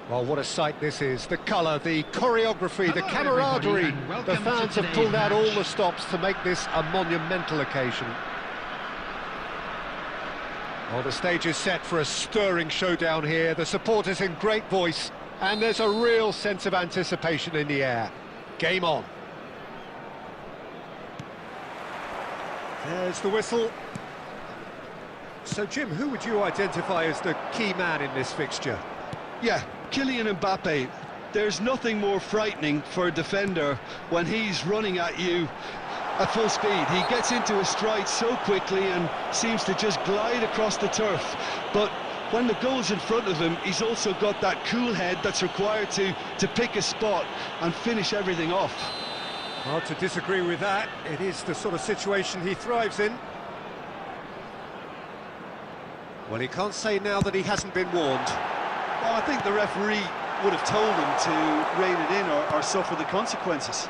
Well, what a sight this is. The colour, the choreography, the camaraderie. The fans have pulled out all the stops to make this a monumental occasion. Well, the stage is set for a stirring showdown here. The supporters in great voice, and there's a real sense of anticipation in the air. Game on. There's the whistle. So, Jim, who would you identify as the key man in this fixture? Yeah, Kylian Mbappe. There's nothing more frightening for a defender when he's running at you at full speed. He gets into a stride so quickly and seems to just glide across the turf. But when the goal's in front of him, he's also got that cool head that's required to pick a spot and finish everything off. Hard to disagree with that. It is the sort of situation he thrives in. Well, he can't say now that he hasn't been warned. Well, I think the referee would have told him to rein it in or suffer the consequences.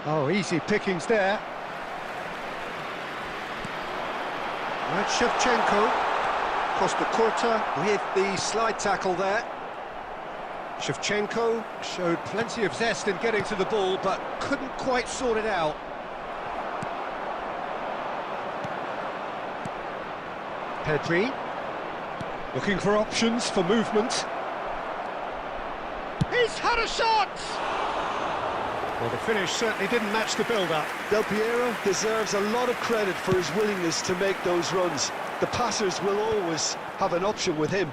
Oh, easy pickings there. Right, Shevchenko. Costa Curta with the slide tackle there. Shevchenko showed plenty of zest in getting to the ball, but couldn't quite sort it out. Pedri. Looking for options for movement. He's had a shot! Well, the finish certainly didn't match the build-up. Del Piero deserves a lot of credit for his willingness to make those runs. The passers will always have an option with him.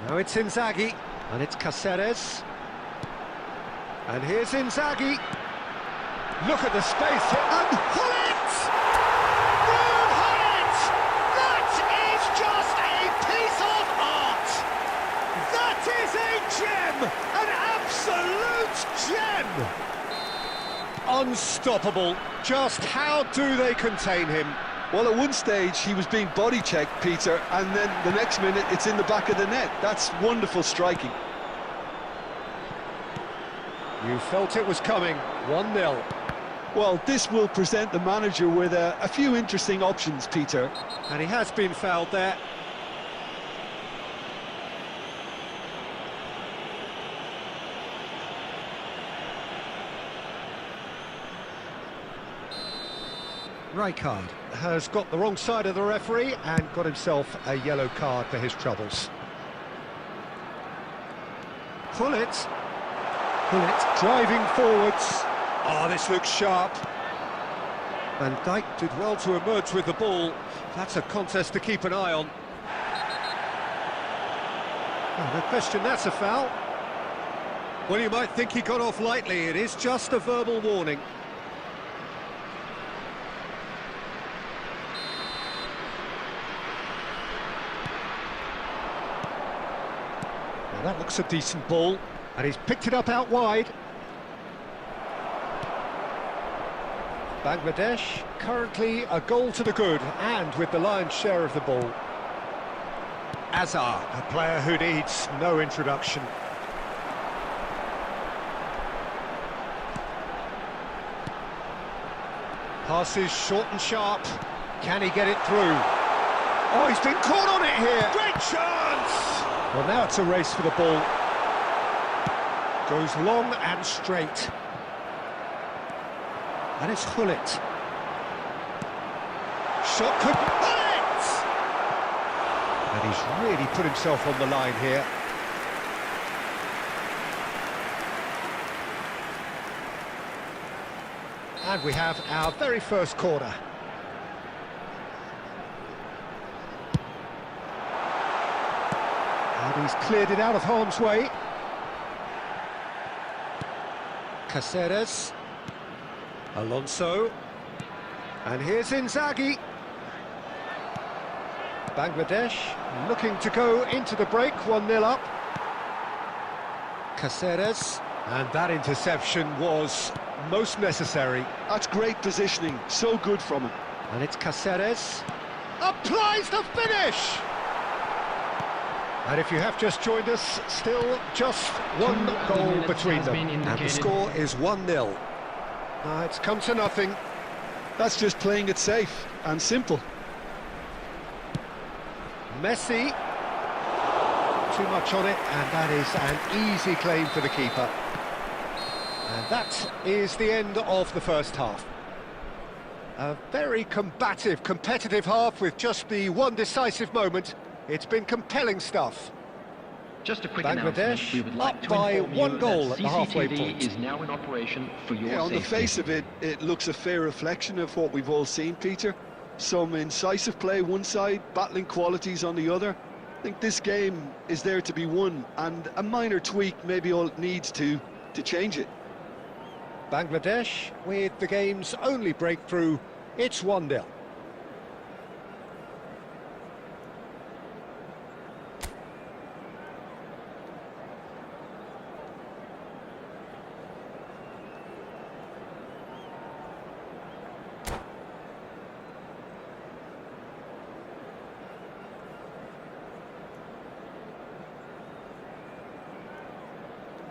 Now it's Inzaghi, and it's Caceres. And here's Inzaghi. Look at the space here, and Gullit! Through Gullit! That is just a piece of art! That is a gem! An absolute gem! Unstoppable. Just how do they contain him? Well, at one stage he was being body-checked, Peter, and then the next minute it's in the back of the net. That's wonderful striking. You felt it was coming. 1-0. Well, this will present the manager with a few interesting options, Peter. And he has been fouled there. Rijkaard has got the wrong side of the referee and got himself a yellow card for his troubles. Gullit driving forwards. Oh, this looks sharp. Van Dijk did well to emerge with the ball. That's a contest to keep an eye on. Oh, no question that's a foul. Well, you might think he got off lightly. It is just a verbal warning. Now that looks a decent ball, and he's picked it up out wide. Bangladesh currently a goal to the good, and with the lion's share of the ball. Azar, a player who needs no introduction. Passes short and sharp. Can he get it through? Oh, he's been caught on it here. Great chance! Well, now it's a race for the ball. Goes long and straight. And it's Gullit. Shot could Gullit! And he's really put himself on the line here. And we have our very first corner. And he's cleared it out of harm's way. Caceres. Alonso. And here's Inzaghi. Bangladesh looking to go into the break, 1-0 up. Caceres. And that interception was most necessary. That's great positioning, so good from him. And it's Caceres. Applies the finish! And if you have just joined us, still just one goal between them. And the score is 1-0. It's come to nothing. That's just playing it safe and simple. Messi. Too much on it, and that is an easy claim for the keeper. And that is the end of the first half. A very combative, competitive half with just the one decisive moment. It's been compelling stuff. Just a quick Bangladesh announcement. We would like up to by inform one you goal that at the halfway CCTV point. is now in operation for your Yeah, on the safety. face of it, it looks a fair reflection of what we've all seen, Peter. Some incisive play one side, battling qualities on the other. I think this game is there to be won, and a minor tweak maybe all it needs to change it. Bangladesh with the game's only breakthrough. It's 1-0.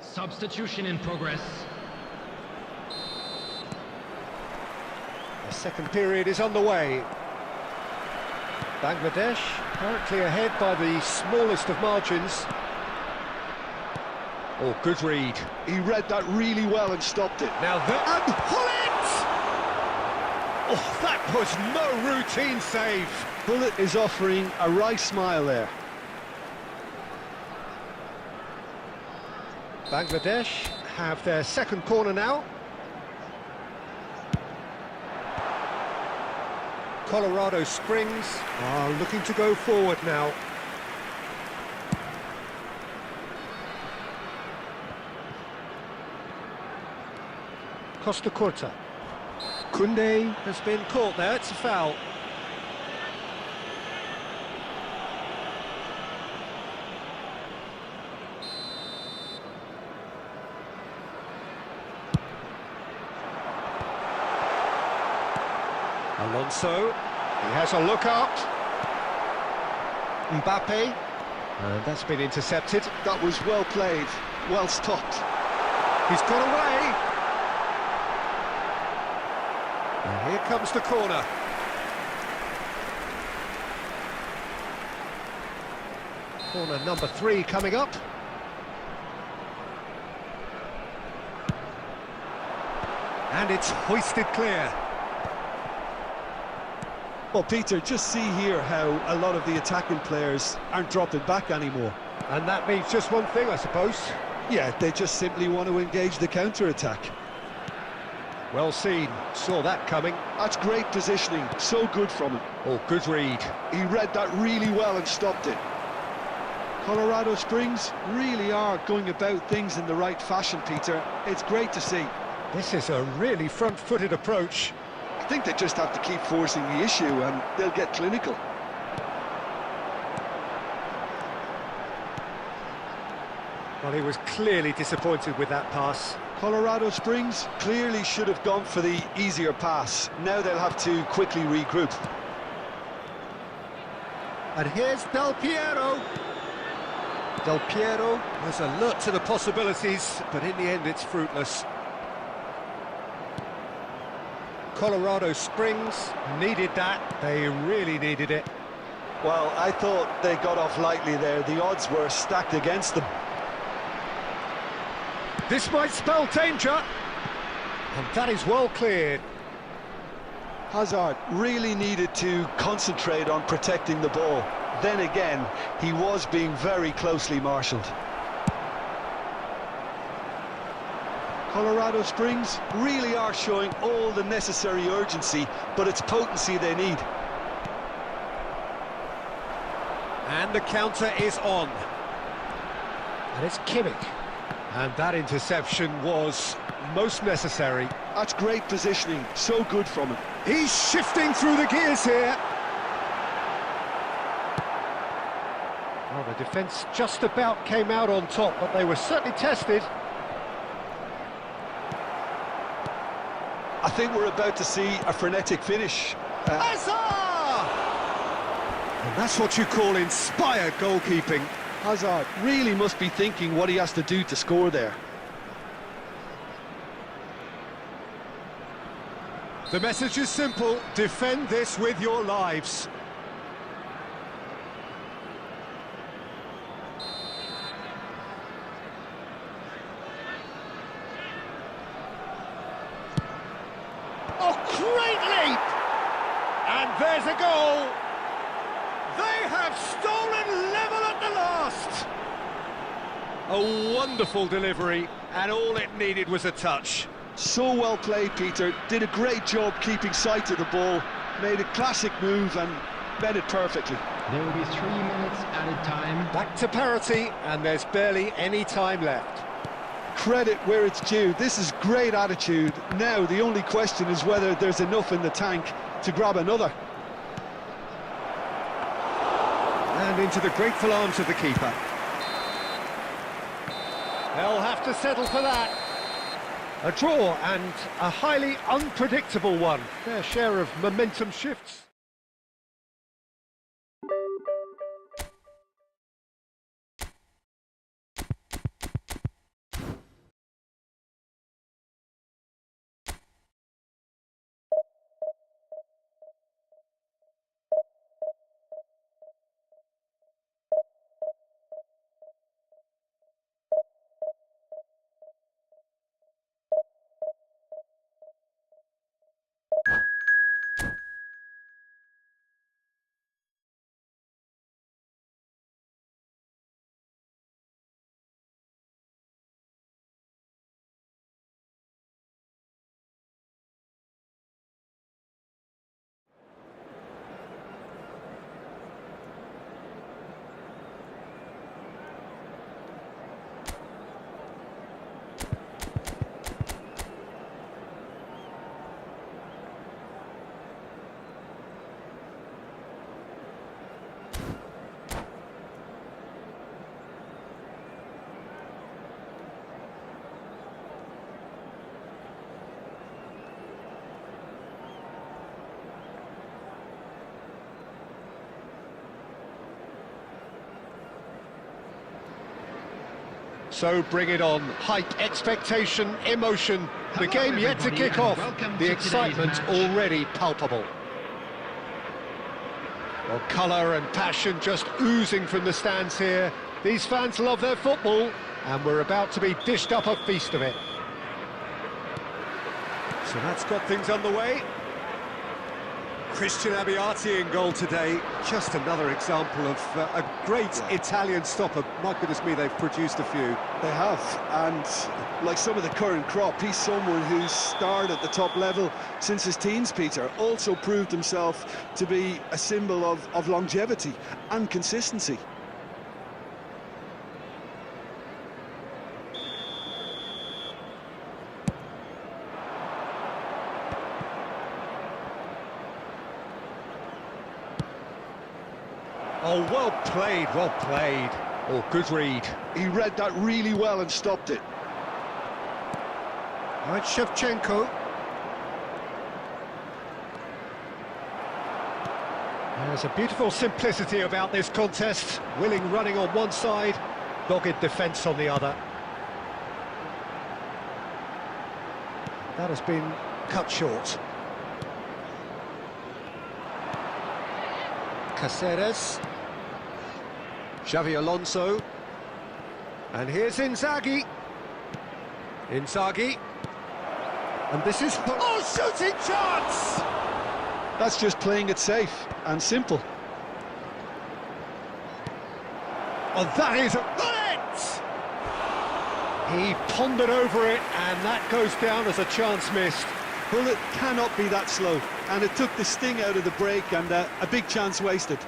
Substitution in progress. The second period is underway. Bangladesh currently ahead by the smallest of margins. Oh, good read. He read that really well and stopped it. Now and Gullit! Oh, that was no routine save. Gullit is offering a wry smile there. Bangladesh have their second corner now. Colorado Springs are looking to go forward now. Costa Curta. Koundé has been caught there, it's a foul. Alonso, he has a look out. Mbappe, and that's been intercepted. That was well played, well stopped. He's got away. And here comes the corner. Corner number 3 coming up. And it's hoisted clear. Well, Peter, just see here how a lot of the attacking players aren't dropping back anymore. And that means just one thing, I suppose. Yeah, they just simply want to engage the counter-attack. Well seen, saw that coming. That's great positioning, so good from him. Oh, good read. He read that really well and stopped it. Colorado Springs really are going about things in the right fashion, Peter. It's great to see. This is a really front-footed approach. I think they just have to keep forcing the issue and they'll get clinical. Well, he was clearly disappointed with that pass. Colorado Springs clearly should have gone for the easier pass. Now they'll have to quickly regroup. And here's Del Piero. Del Piero was alert to the possibilities, but in the end it's fruitless. Colorado Springs needed that. They really needed it. Well, I thought they got off lightly there. The odds were stacked against them. This might spell danger. And that is well cleared. Hazard really needed to concentrate on protecting the ball. Then again, he was being very closely marshalled. Colorado Springs really are showing all the necessary urgency, but it's potency they need. And the counter is on. And it's Kimmich. And that interception was most necessary. That's great positioning, so good from him. He's shifting through the gears here. Well, the defence just about came out on top, but they were certainly tested. I think we're about to see a frenetic finish. Hazard! And that's what you call inspired goalkeeping. Hazard really must be thinking what he has to do to score there. The message is simple: defend this with your lives. Oh, great leap! And there's a goal! They have stolen level at the last! A wonderful delivery, and all it needed was a touch. So well played, Peter. Did a great job keeping sight of the ball. Made a classic move and met it perfectly. There will be 3 minutes added time. Back to parity, and there's barely any time left. Credit where it's due. This is great attitude. Now the only question is whether there's enough in the tank to grab another. And into the grateful arms of the keeper. They'll have to settle for that. A draw, and a highly unpredictable one. Their share of momentum shifts. So bring it on. Hype, expectation, emotion. The Hello, game yet to everybody, kick and off. welcome The to excitement today's match. already palpable. Well, colour and passion just oozing from the stands here. These fans love their football, and we're about to be dished up a feast of it. So that's got things underway. Christian Abbiati in goal today. Just another example of a great Italian stopper. My goodness me, they've produced a few. They have, and like some of the current crop, he's someone who's starred at the top level since his teens, Peter. Also proved himself to be a symbol of longevity and consistency. Oh, well played, well played. Oh, good read. He read that really well and stopped it. Now it's Shevchenko. There's a beautiful simplicity about this contest. Willing running on one side, dogged defence on the other. That has been cut short. Caceres. Xavi Alonso. And here's Inzaghi. Inzaghi. And this is... Oh, shooting chance! That's just playing it safe and simple. Oh, that is a bullet! He pondered over it, and that goes down as a chance missed. Bullet cannot be that slow, and it took the sting out of the break, and a big chance wasted.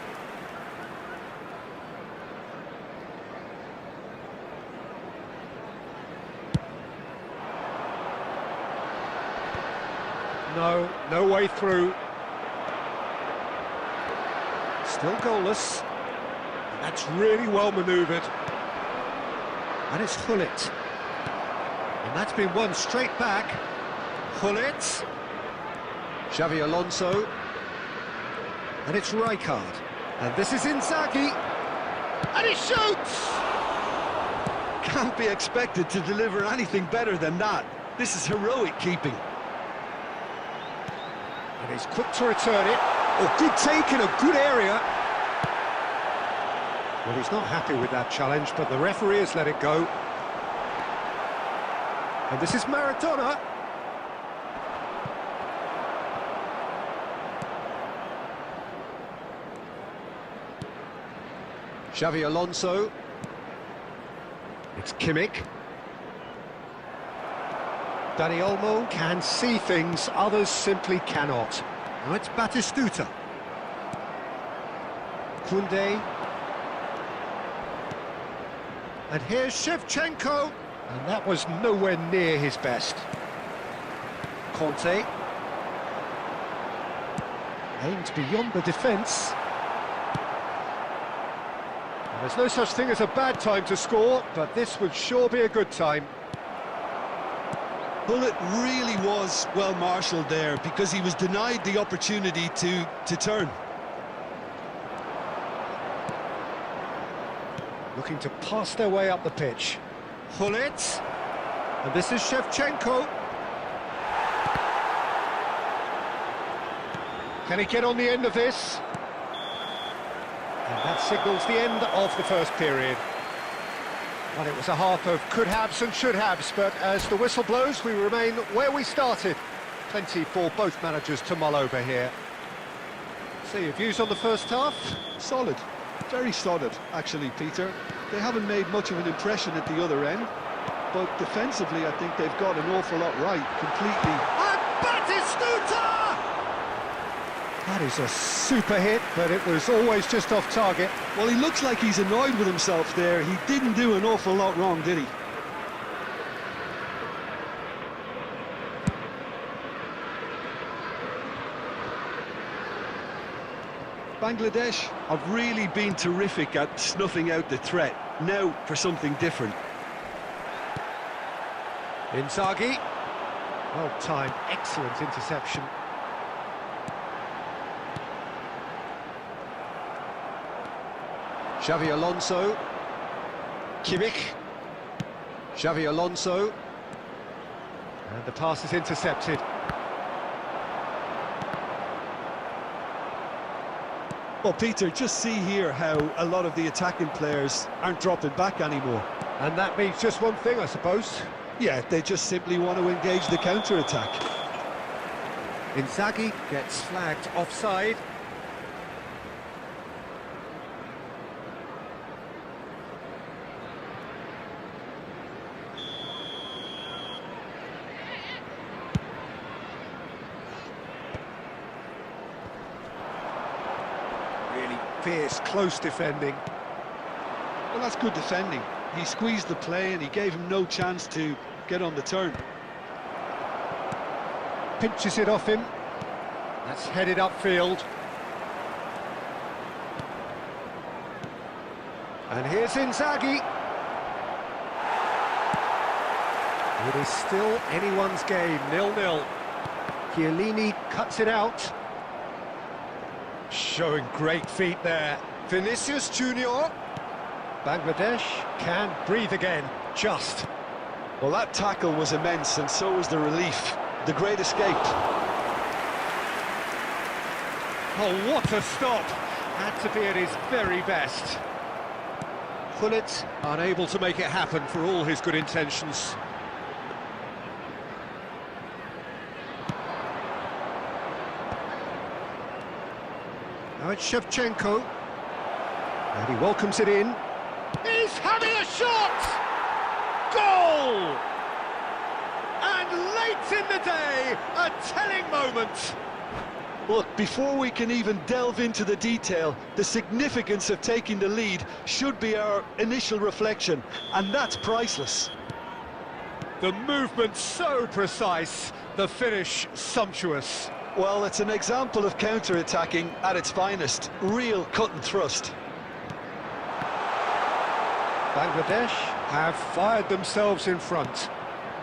No way through. Still goalless. And that's really well manoeuvred. And it's Gullit. And that's been won straight back. Gullit. Xavi Alonso. And it's Rijkaard. And this is Inzaghi. And he shoots! Can't be expected to deliver anything better than that. This is heroic keeping. And he's quick to return it. Oh, good take in a good area. Well, he's not happy with that challenge, but the referee has let it go. And this is Maradona. Xavi Alonso. It's Kimmich. Dani Olmo can see things others simply cannot. Now it's Batistuta. Koundé. And here's Shevchenko. And that was nowhere near his best. Conte. Aimed beyond the defence. And there's no such thing as a bad time to score, but this would sure be a good time. Bullet really was well marshalled there because he was denied the opportunity to turn. Looking to pass their way up the pitch. Gullit. And this is Shevchenko. Can he get on the end of this? And that signals the end of the first period. Well, it was a half of could-haves and should-haves, but as the whistle blows, we remain where we started. Plenty for both managers to mull over here. So, your views on the first half? Solid. Very solid, actually, Peter. They haven't made much of an impression at the other end, but defensively, I think they've got an awful lot right, completely. And Batistuta! That is a super hit, but it was always just off target. Well, he looks like he's annoyed with himself there. He didn't do an awful lot wrong, did he? Bangladesh have really been terrific at snuffing out the threat. Now for something different. Inzaghi. Well timed, excellent interception. Xavi Alonso. Kimmich. Xavi Alonso. And the pass is intercepted. Well, Peter, just see here how a lot of the attacking players aren't dropping back anymore. And that means just one thing, I suppose. Yeah, they just simply want to engage the counter-attack. Inzaghi gets flagged offside. Really fierce, close defending. Well, that's good defending. He squeezed the play and he gave him no chance to get on the turn. Pinches it off him. That's headed upfield. And here's Inzaghi. It is still anyone's game, 0-0. Chiellini cuts it out. Showing great feet there. Vinicius Junior. Bangladesh can breathe again, just. Well, that tackle was immense, and so was the relief. The great escape. Oh, what a stop! Had to be at his very best. Gullit unable to make it happen for all his good intentions. Now it's Shevchenko. And he welcomes it in. He's having a shot! Goal! And late in the day, a telling moment. Look, before we can even delve into the detail, the significance of taking the lead should be our initial reflection, and that's priceless. The movement so precise, the finish sumptuous. Well, it's an example of counter-attacking at its finest. Real cut and thrust. Bangladesh have fired themselves in front.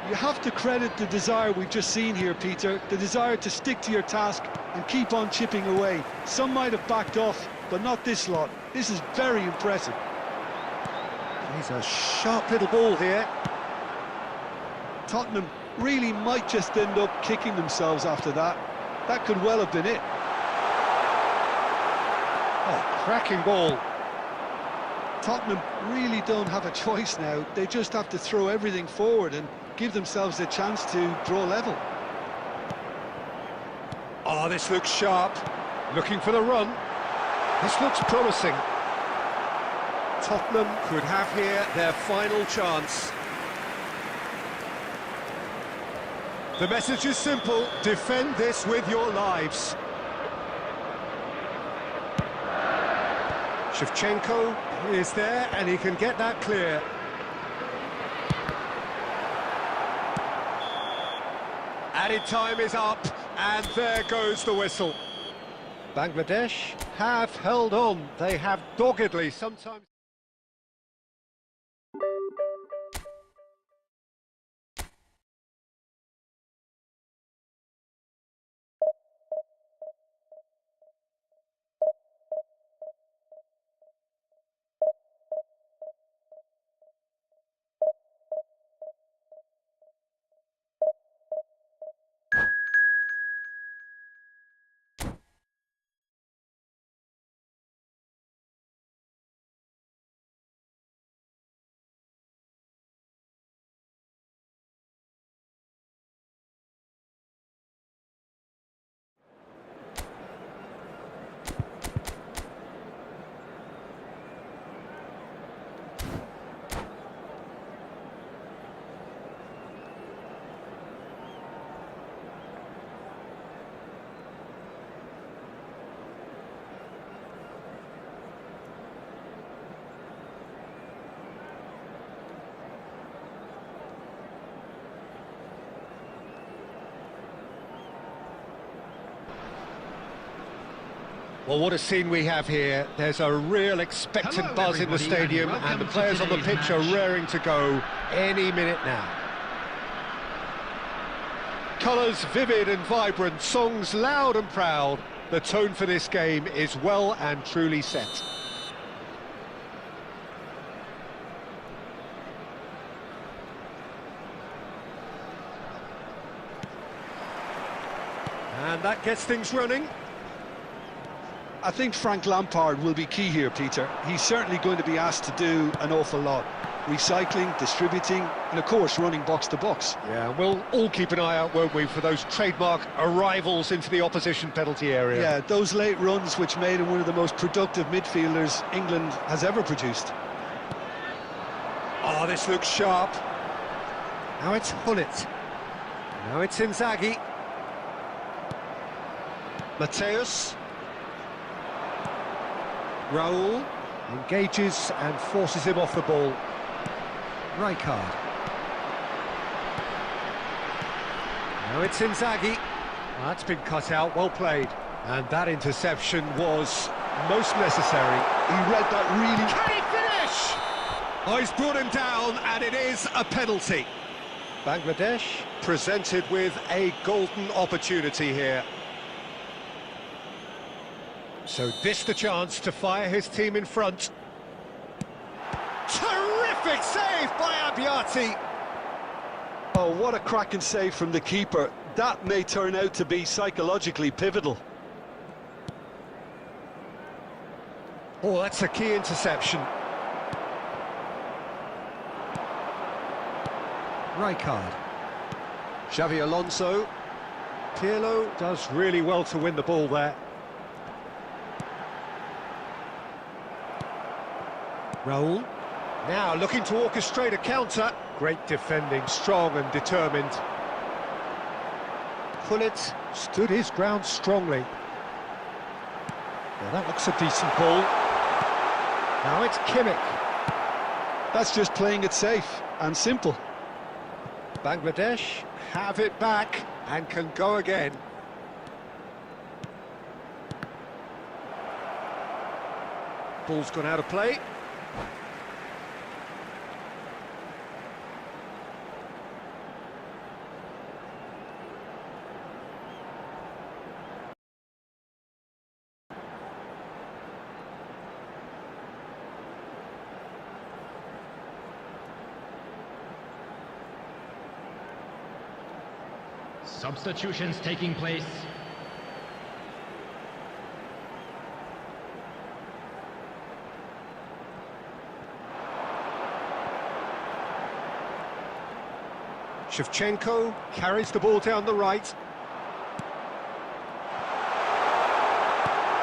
You have to credit the desire we've just seen here, Peter. The desire to stick to your task and keep on chipping away. Some might have backed off, but not this lot. This is very impressive. He's a sharp little ball here. Tottenham really might just end up kicking themselves after that. That could well have been it. Oh, cracking ball. Tottenham really don't have a choice now. They just have to throw everything forward and give themselves a chance to draw level. Oh, this looks sharp. Looking for the run. This looks promising. Tottenham could have here their final chance. The message is simple: defend this with your lives. Shevchenko is there, and he can get that clear. Added time is up, and there goes the whistle. Bangladesh have held on. They have doggedly sometimes. Well, what a scene we have here. There's a real expectant Hello, buzz in the everybody, and stadium, welcome and the to players on the today's pitch are match. raring to go any minute now. Colours vivid and vibrant, songs loud and proud. The tone for this game is well and truly set. And that gets things running. I think Frank Lampard will be key here, Peter. He's certainly going to be asked to do an awful lot. Recycling, distributing, and of course running box to box. Yeah, we'll all keep an eye out, won't we, for those trademark arrivals into the opposition penalty area. Yeah, those late runs which made him one of the most productive midfielders England has ever produced. Oh, this looks sharp. Now it's Hullet. Now it's Inzaghi. Mateus. Raul engages and forces him off the ball. Rijkaard. Now it's Inzaghi. That's been cut out, well played. And that interception was most necessary. He read that really... Can he finish? Oh, he's brought him down, and it is a penalty. Bangladesh presented with a golden opportunity here. So this the chance to fire his team in front. Terrific save by Abbiati. Oh, what a cracking save from the keeper. That may turn out to be psychologically pivotal. Oh, that's a key interception. Rijkaard. Xavi Alonso. Pirlo does really well to win the ball there. Raul. Now looking to orchestrate a counter. Great defending, strong and determined. Hullet stood his ground strongly. Now that looks a decent ball. Now it's Kimmich. That's just playing it safe and simple. Bangladesh have it back and can go again. Ball's gone out of play. Substitutions taking place. Shevchenko carries the ball down the right.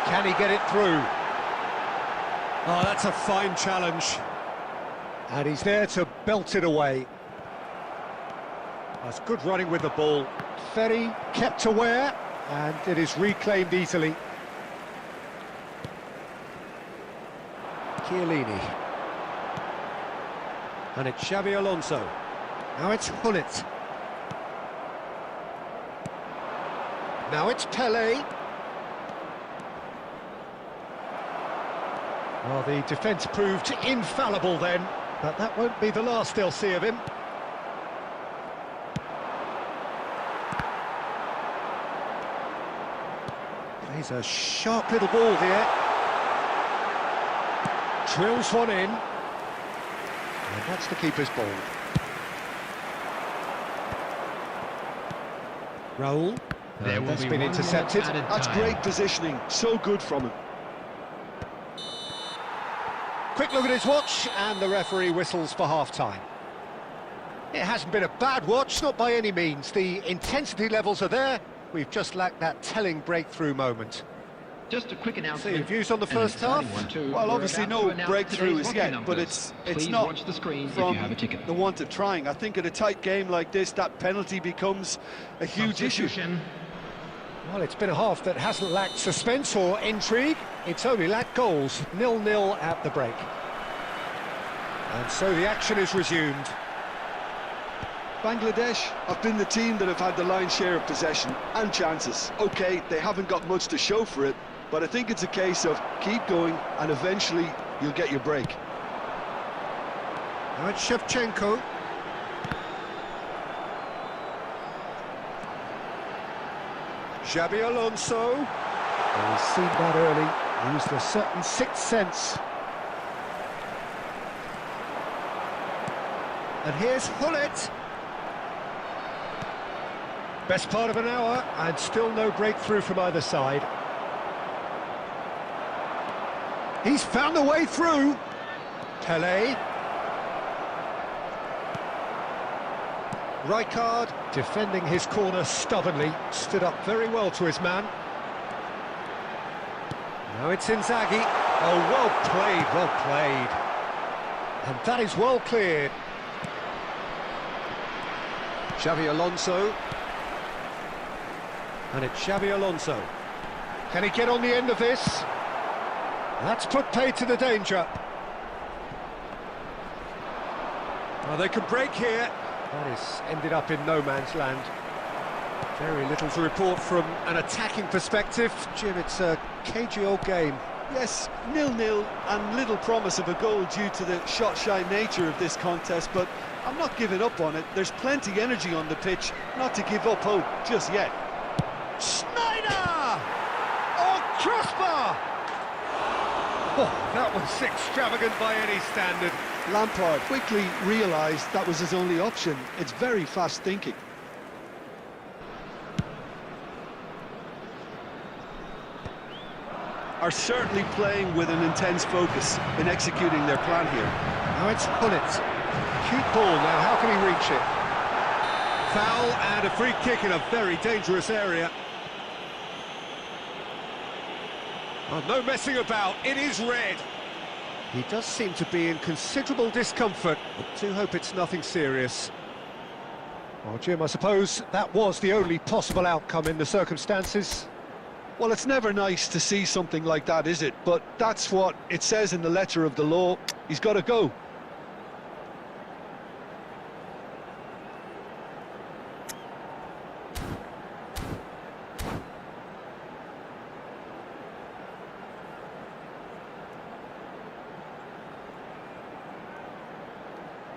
Can he get it through? Oh, that's a fine challenge. And he's there to belt it away. That's good running with the ball. Ferry kept aware, and it is reclaimed easily. Chiellini. And it's Xavi Alonso. Now it's Hullet. Now it's Pelé. Well, the defence proved infallible then, but that won't be the last they'll see of him. Plays a sharp little ball here. Drills one in. And that's the keeper's ball. Raul. That's been intercepted. That's great positioning. So good from him. Quick look at his watch, and the referee whistles for half-time. It hasn't been a bad watch, not by any means. The intensity levels are there. We've just lacked that telling breakthrough moment. Just a quick announcement. So your views on the first half? Well, obviously no breakthrough as yet, but it's not watch the screen from if you have a ticket. the want of trying. I think in a tight game like this, that penalty becomes a huge issue. Well, it's been a half that hasn't lacked suspense or intrigue. It's only lacked goals. 0-0 at the break. And so the action is resumed. Bangladesh have been the team that have had the lion's share of possession and chances. OK, they haven't got much to show for it, but I think it's a case of keep going and eventually you'll get your break. Now it's Shevchenko. Xabi Alonso. Well, he's seen that early, used a certain sixth sense. And here's Hullet. Best part of an hour, and still no breakthrough from either side. He's found the way through. Pele. Rijkaard, defending his corner stubbornly, stood up very well to his man. Now it's Inzaghi. Oh, well played, well played. And that is well cleared. Xabi Alonso. And it's Xabi Alonso. Can he get on the end of this? That's put paid to the danger. Well, they could break here. That is ended up in no man's land. Very little to report from an attacking perspective. Jim, it's a cagey old game. Yes, 0-0 and little promise of a goal due to the shot-shy nature of this contest, but I'm not giving up on it. There's plenty energy on the pitch, not to give up hope just yet. Schneider! Oh, crossbar! Oh, that was extravagant by any standard. Lampard quickly realised that was his only option. It's very fast thinking. Are certainly playing with an intense focus in executing their plan here. Now it's Gullit. Cute ball now, how can he reach it? Foul and a free kick in a very dangerous area. Oh, no messing about, it is red. He does seem to be in considerable discomfort. I do hope it's nothing serious. Well, Jim, I suppose that was the only possible outcome in the circumstances. Well, it's never nice to see something like that, is it? But that's what it says in the letter of the law. He's got to go.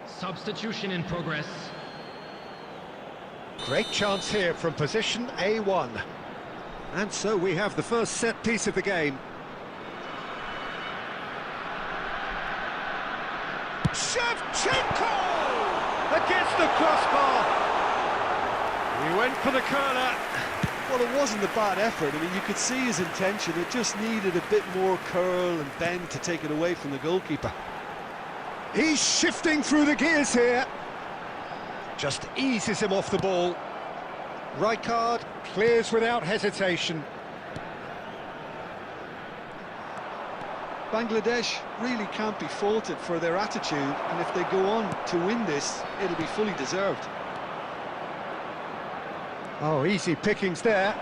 Substitution in progress. Great chance here from position A1. And so we have the first set piece of the game. Shevchenko! Against the crossbar! He went for the curler. Well, it wasn't a bad effort. I mean, you could see his intention. It just needed a bit more curl and bend to take it away from the goalkeeper. He's shifting through the gears here. Just eases him off the ball. Rijkaard clears without hesitation. Bangladesh really can't be faulted for their attitude, and if they go on to win this, it'll be fully deserved. Oh, easy pickings there.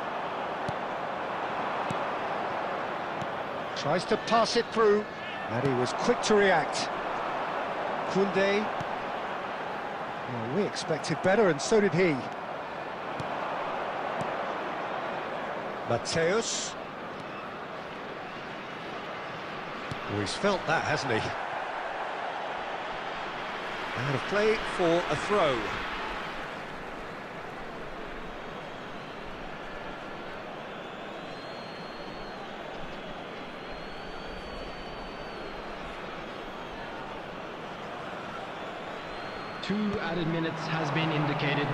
Tries to pass it through, and he was quick to react. Koundé. Well, we expected better, and so did he. Mateus. Oh, he's felt that, hasn't he? Out of play for a throw. Two added minutes has been indicated.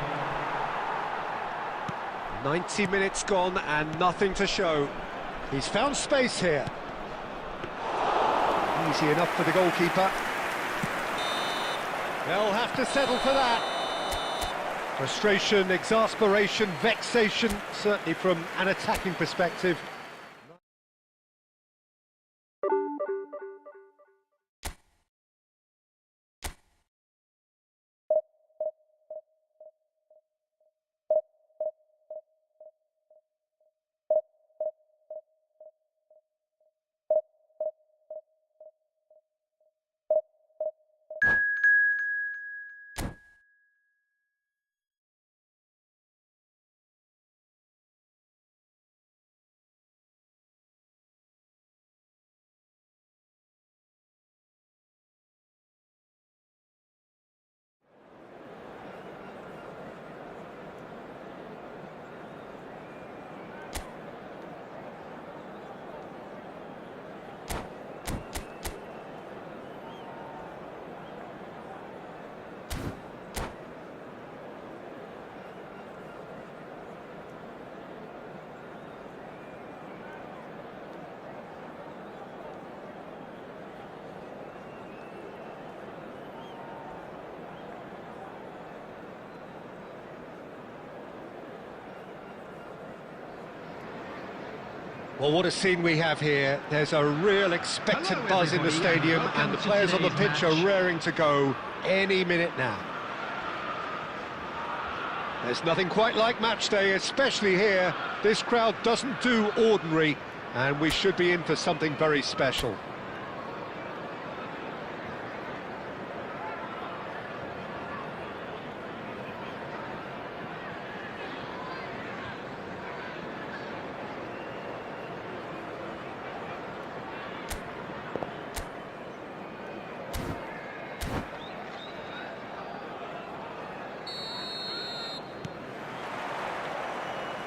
90 minutes gone and nothing to show. He's found space here. Easy enough for the goalkeeper. They'll have to settle for that. Frustration, exasperation, vexation, certainly from an attacking perspective. Well, what a scene we have here. There's a real expectant Hello, buzz in the everybody, stadium, and and the welcome to players on the today's pitch match. are raring to go any minute now. There's nothing quite like match day, especially here. This crowd doesn't do ordinary, and we should be in for something very special.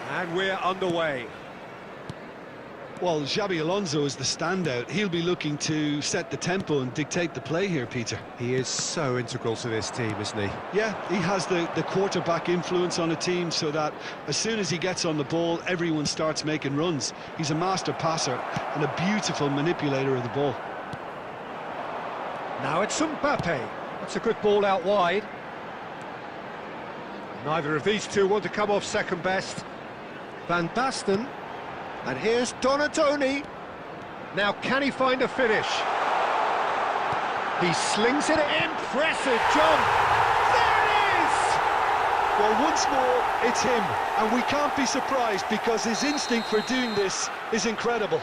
And we're underway. Well, Xabi Alonso is the standout. He'll be looking to set the tempo and dictate the play here, Peter. He is so integral to this team, isn't he? Yeah, he has the quarterback influence on a team so that as soon as he gets on the ball, everyone starts making runs. He's a master passer and a beautiful manipulator of the ball. Now it's Mbappe. That's a good ball out wide. Neither of these two want to come off second best. Van Basten. And here's Donatoni. Now, can he find a finish? He slings it. Impressive jump. There it is! Well, once more, it's him. And we can't be surprised because his instinct for doing this is incredible.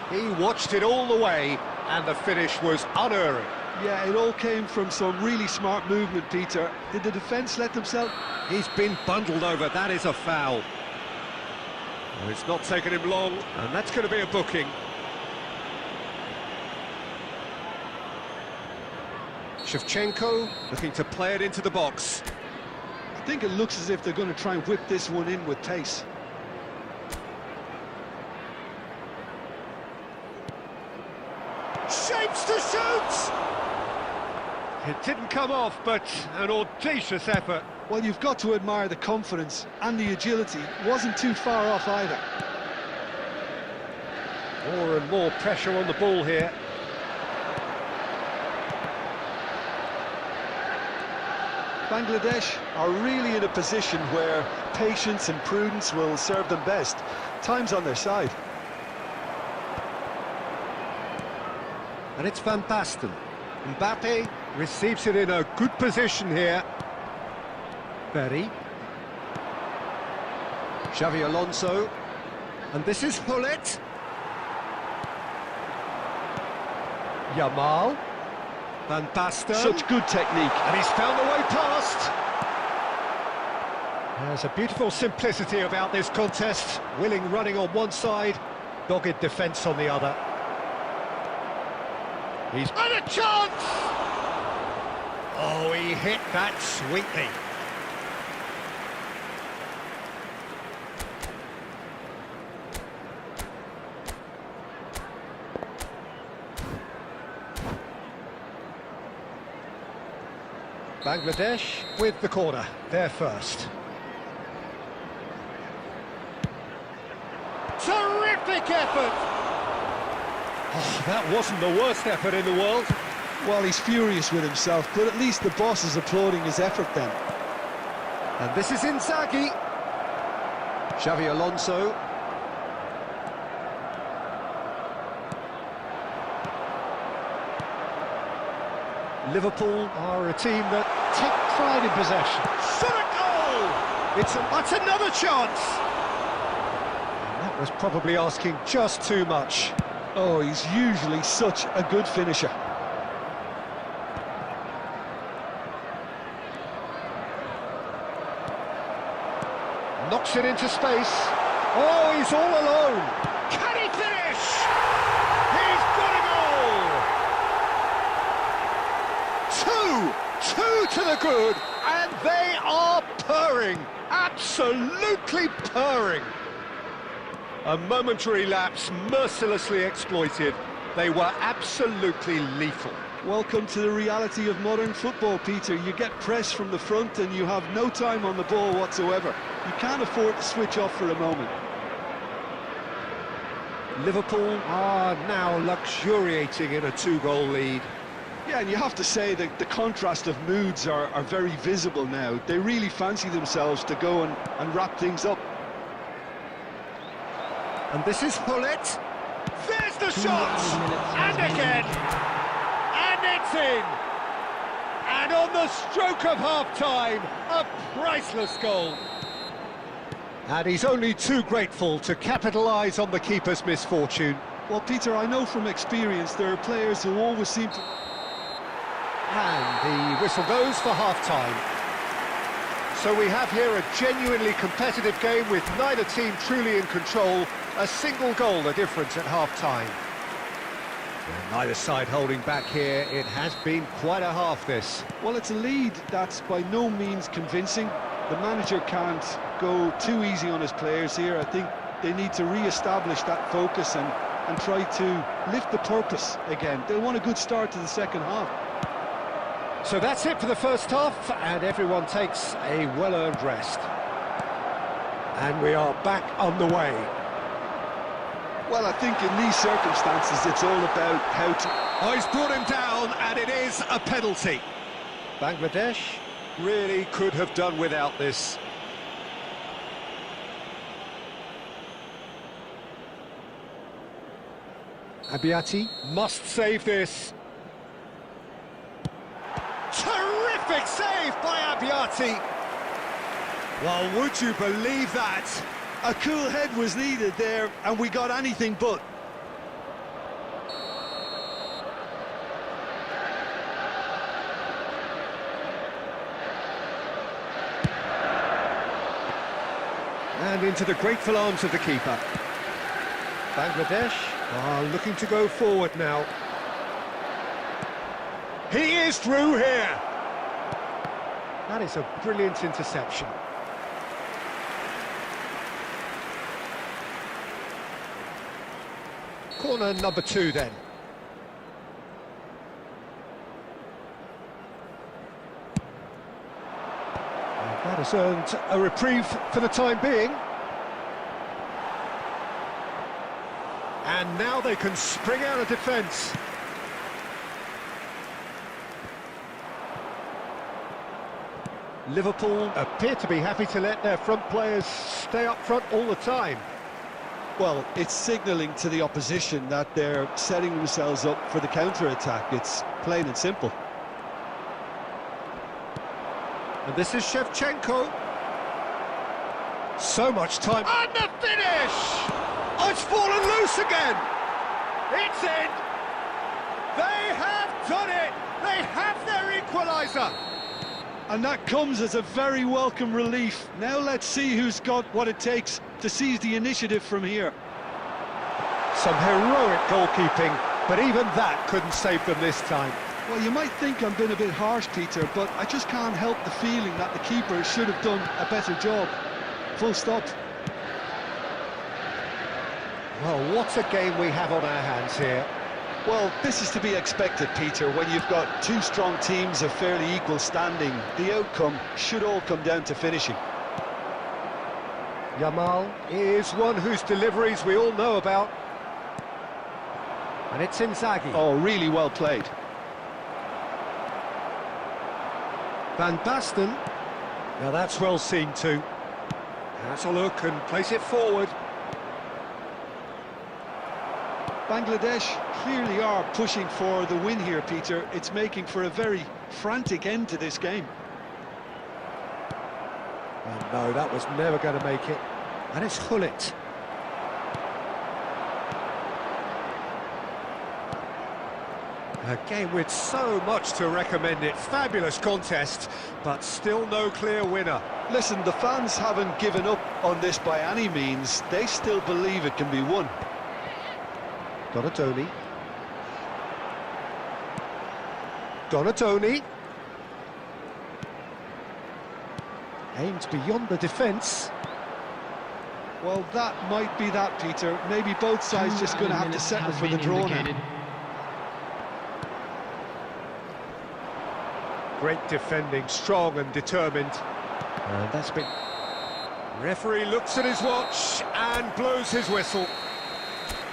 He watched it all the way, and the finish was unerring. Yeah, it all came from some really smart movement, Peter. Did the defence let themselves... He's been bundled over. That is a foul. Well, it's not taken him long, and that's going to be a booking. Shevchenko looking to play it into the box. I think it looks as if they're going to try and whip this one in with pace. Shapes to shoot! It didn't come off, but an audacious effort. Well, you've got to admire the confidence and the agility. Wasn't too far off either. More and more pressure on the ball here. Bangladesh are really in a position where patience and prudence will serve them best. Time's on their side. And it's Van Basten. Mbappe receives it in a good position here. Berry. Xabi Alonso. And this is Hullet. Yamal. Van Basten. Such good technique. And he's found the way past. There's a beautiful simplicity about this contest. Willing running on one side, dogged defence on the other. He's had a chance! Oh, he hit that sweetly. Bangladesh with the corner, they're first. Terrific effort! Oh, that wasn't the worst effort in the world. Well, he's furious with himself, but at least the boss is applauding his effort then. And this is Inzaghi. Xabi Alonso. Liverpool are a team that take pride in possession. Shot a goal! That's another chance! And that was probably asking just too much. Oh, he's usually such a good finisher. Knocks it into space. Oh, he's all alone. Can he finish? He's got a goal! Two to the good, and they are purring. Absolutely purring. A momentary lapse mercilessly exploited. They were absolutely lethal. Welcome to the reality of modern football, Peter. You get press from the front and you have no time on the ball whatsoever. You can't afford to switch off for a moment. Liverpool are now luxuriating in a two-goal lead. Yeah, and you have to say that the contrast of moods are very visible now. They really fancy themselves to go and wrap things up. And this is Hullet. There's the shot! And again! And it's in! And on the stroke of half-time, a priceless goal. And he's only too grateful to capitalise on the keeper's misfortune. Well, Peter, I know from experience there are players who always seem to... And the whistle goes for half-time. So we have here a genuinely competitive game with neither team truly in control. A single goal the difference at half-time. Neither side holding back here. It has been quite a half, this. Well, it's a lead that's by no means convincing. The manager can't go too easy on his players here. I think they need to re-establish that focus and try to lift the purpose again. They'll want a good start to the second half. So that's it for the first half, and everyone takes a well-earned rest. And we are back on the way. Well, I think in these circumstances, it's all about how to... Oh, he's brought him down, and it is a penalty. Bangladesh really could have done without this. Abiati must save this. Terrific save by Abiati. Well, would you believe that? A cool head was needed there, and we got anything but. And into the grateful arms of the keeper. Bangladesh are looking to go forward now. He is through here. That is a brilliant interception. Corner number 2 then. And that has earned a reprieve for the time being. And now they can spring out of defence. Liverpool appear to be happy to let their front players stay up front all the time. Well, it's signalling to the opposition that they're setting themselves up for the counter-attack. It's plain and simple. And this is Shevchenko. So much time. And the finish! Oh, it's fallen loose again! It's in! They have done it! They have their equaliser! And that comes as a very welcome relief. Now let's see who's got what it takes to seize the initiative from here. Some heroic goalkeeping, but even that couldn't save them this time. Well, you might think I'm being a bit harsh, Peter, but I just can't help the feeling that the keeper should have done a better job. Full stop. Well, what a game we have on our hands here. Well, this is to be expected, Peter, when you've got two strong teams of fairly equal standing. The outcome should all come down to finishing. Yamal is one whose deliveries we all know about. And it's Inzaghi. Oh, really well played. Van Basten. Now that's well seen too. Has a look and place it forward. Bangladesh clearly are pushing for the win here, Peter. It's making for a very frantic end to this game. Oh, no, that was never going to make it. And it's Hullet. A game with so much to recommend it. Fabulous contest, but still no clear winner. Listen, the fans haven't given up on this by any means. They still believe it can be won. Donatoni. Donatoni. Aimed beyond the defence. Well, that might be that, Peter. Maybe both sides just going to have to settle for the draw now. Great defending, strong and determined. And that's been... Referee looks at his watch and blows his whistle.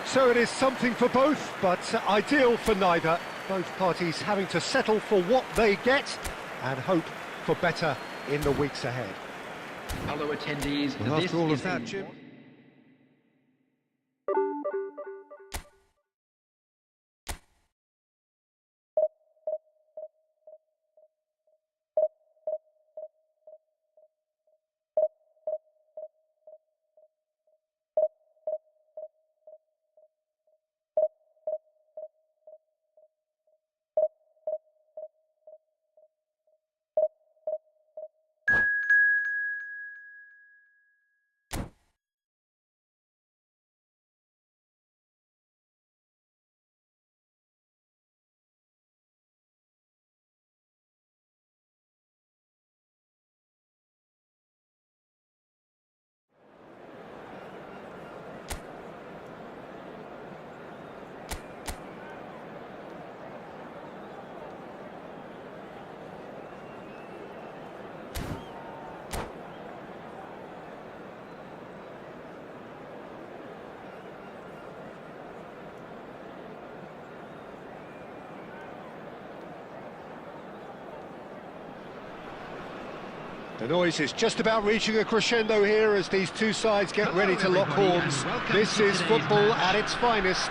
So it is something for both, but ideal for neither. Both parties having to settle for what they get and hope for better in the weeks ahead. Fellow attendees, Well, this after all is of that, a Jim... The noise is just about reaching a crescendo here as these two sides get ready to lock everybody, horns. and welcome This to is today's football match. at its finest.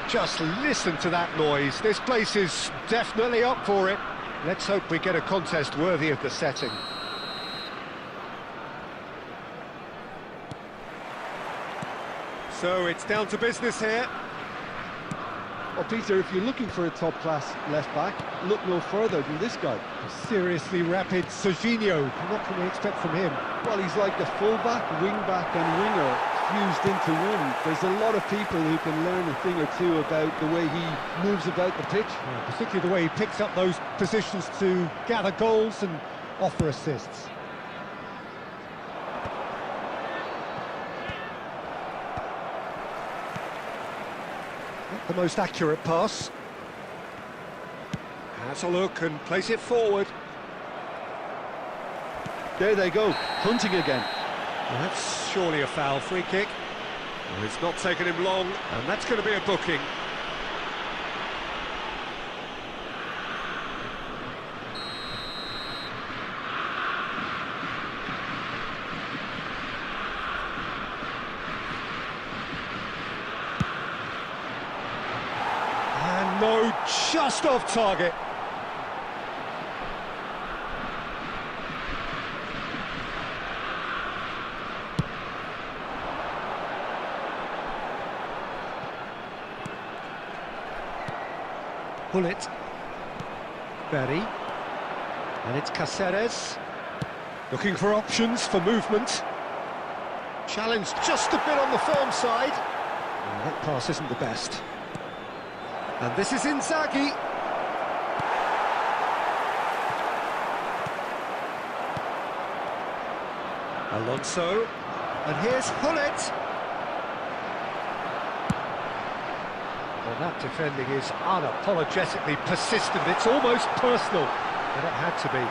Just listen to that noise. This place is definitely up for it. Let's hope we get a contest worthy of the setting. So it's down to business here. Well, Peter, if you're looking for a top-class left-back, look no further than this guy. Seriously rapid Serginho. What can we expect from him? Well, he's like the full-back, wing-back and winger fused into one. There's a lot of people who can learn a thing or two about the way he moves about the pitch. Yeah, particularly the way he picks up those positions to gather goals and offer assists. Not the most accurate pass. Has a look and plays it forward. There they go, hunting again. Well, that's surely a foul. Free kick. Well, it's not taken him long, and that's going to be a booking. And no, just off target. Bullet. Berry. And it's Caceres. Looking for options for movement. Challenge just a bit on the firm side. Well, that pass isn't the best. And this is Inzaghi. Alonso. And here's Hullet. Well, that defending is unapologetically persistent. It's almost personal, but it had to be.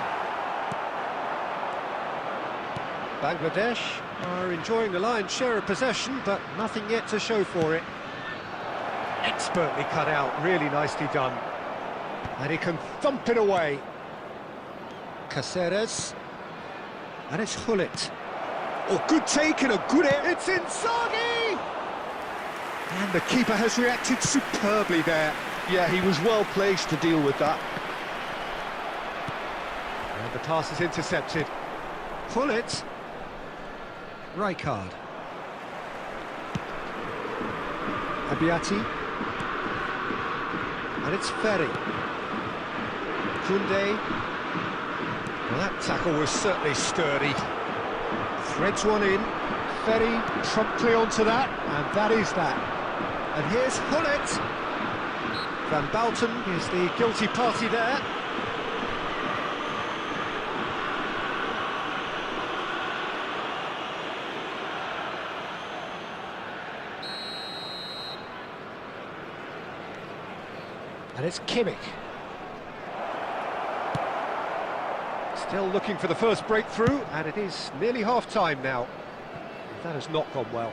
Bangladesh are enjoying the lion's share of possession, but nothing yet to show for it. Expertly cut out, really nicely done. And he can thump it away. Caceres. And it's Hullet. Oh, good take and a good air. It's Inzaghi! And the keeper has reacted superbly there. Yeah, he was well placed to deal with that. And the pass is intercepted. Hullet. Rijkaard. Abiati. And it's Ferry. Koundé. Well, that tackle was certainly sturdy. Threads one in. Ferry promptly onto that, and that is that. And here's Hullet. Van Bouten is the guilty party there. And it's Kimmich. Still looking for the first breakthrough, and it is nearly half-time now. That has not gone well.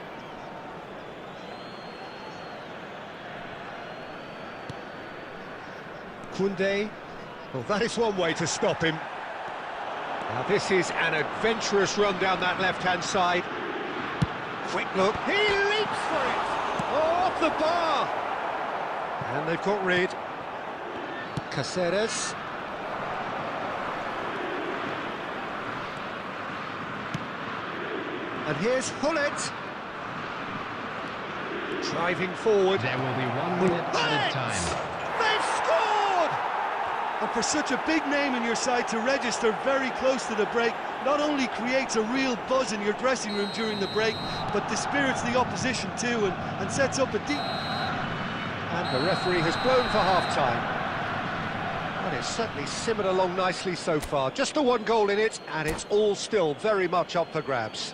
Koundé. Well, that is one way to stop him. Now this is an adventurous run down that left-hand side. Quick look. He leaps for it! Oh, off the bar! And they've got rid. Caceres. And here's Hullet. Driving forward. There will be 1 minute added time. They've scored! And for such a big name in your side to register very close to the break, not only creates a real buzz in your dressing room during the break, but dispirits the opposition too and sets up a deep... And the referee has blown for half-time. And it's certainly simmered along nicely so far. Just the one goal in it, and it's all still very much up for grabs.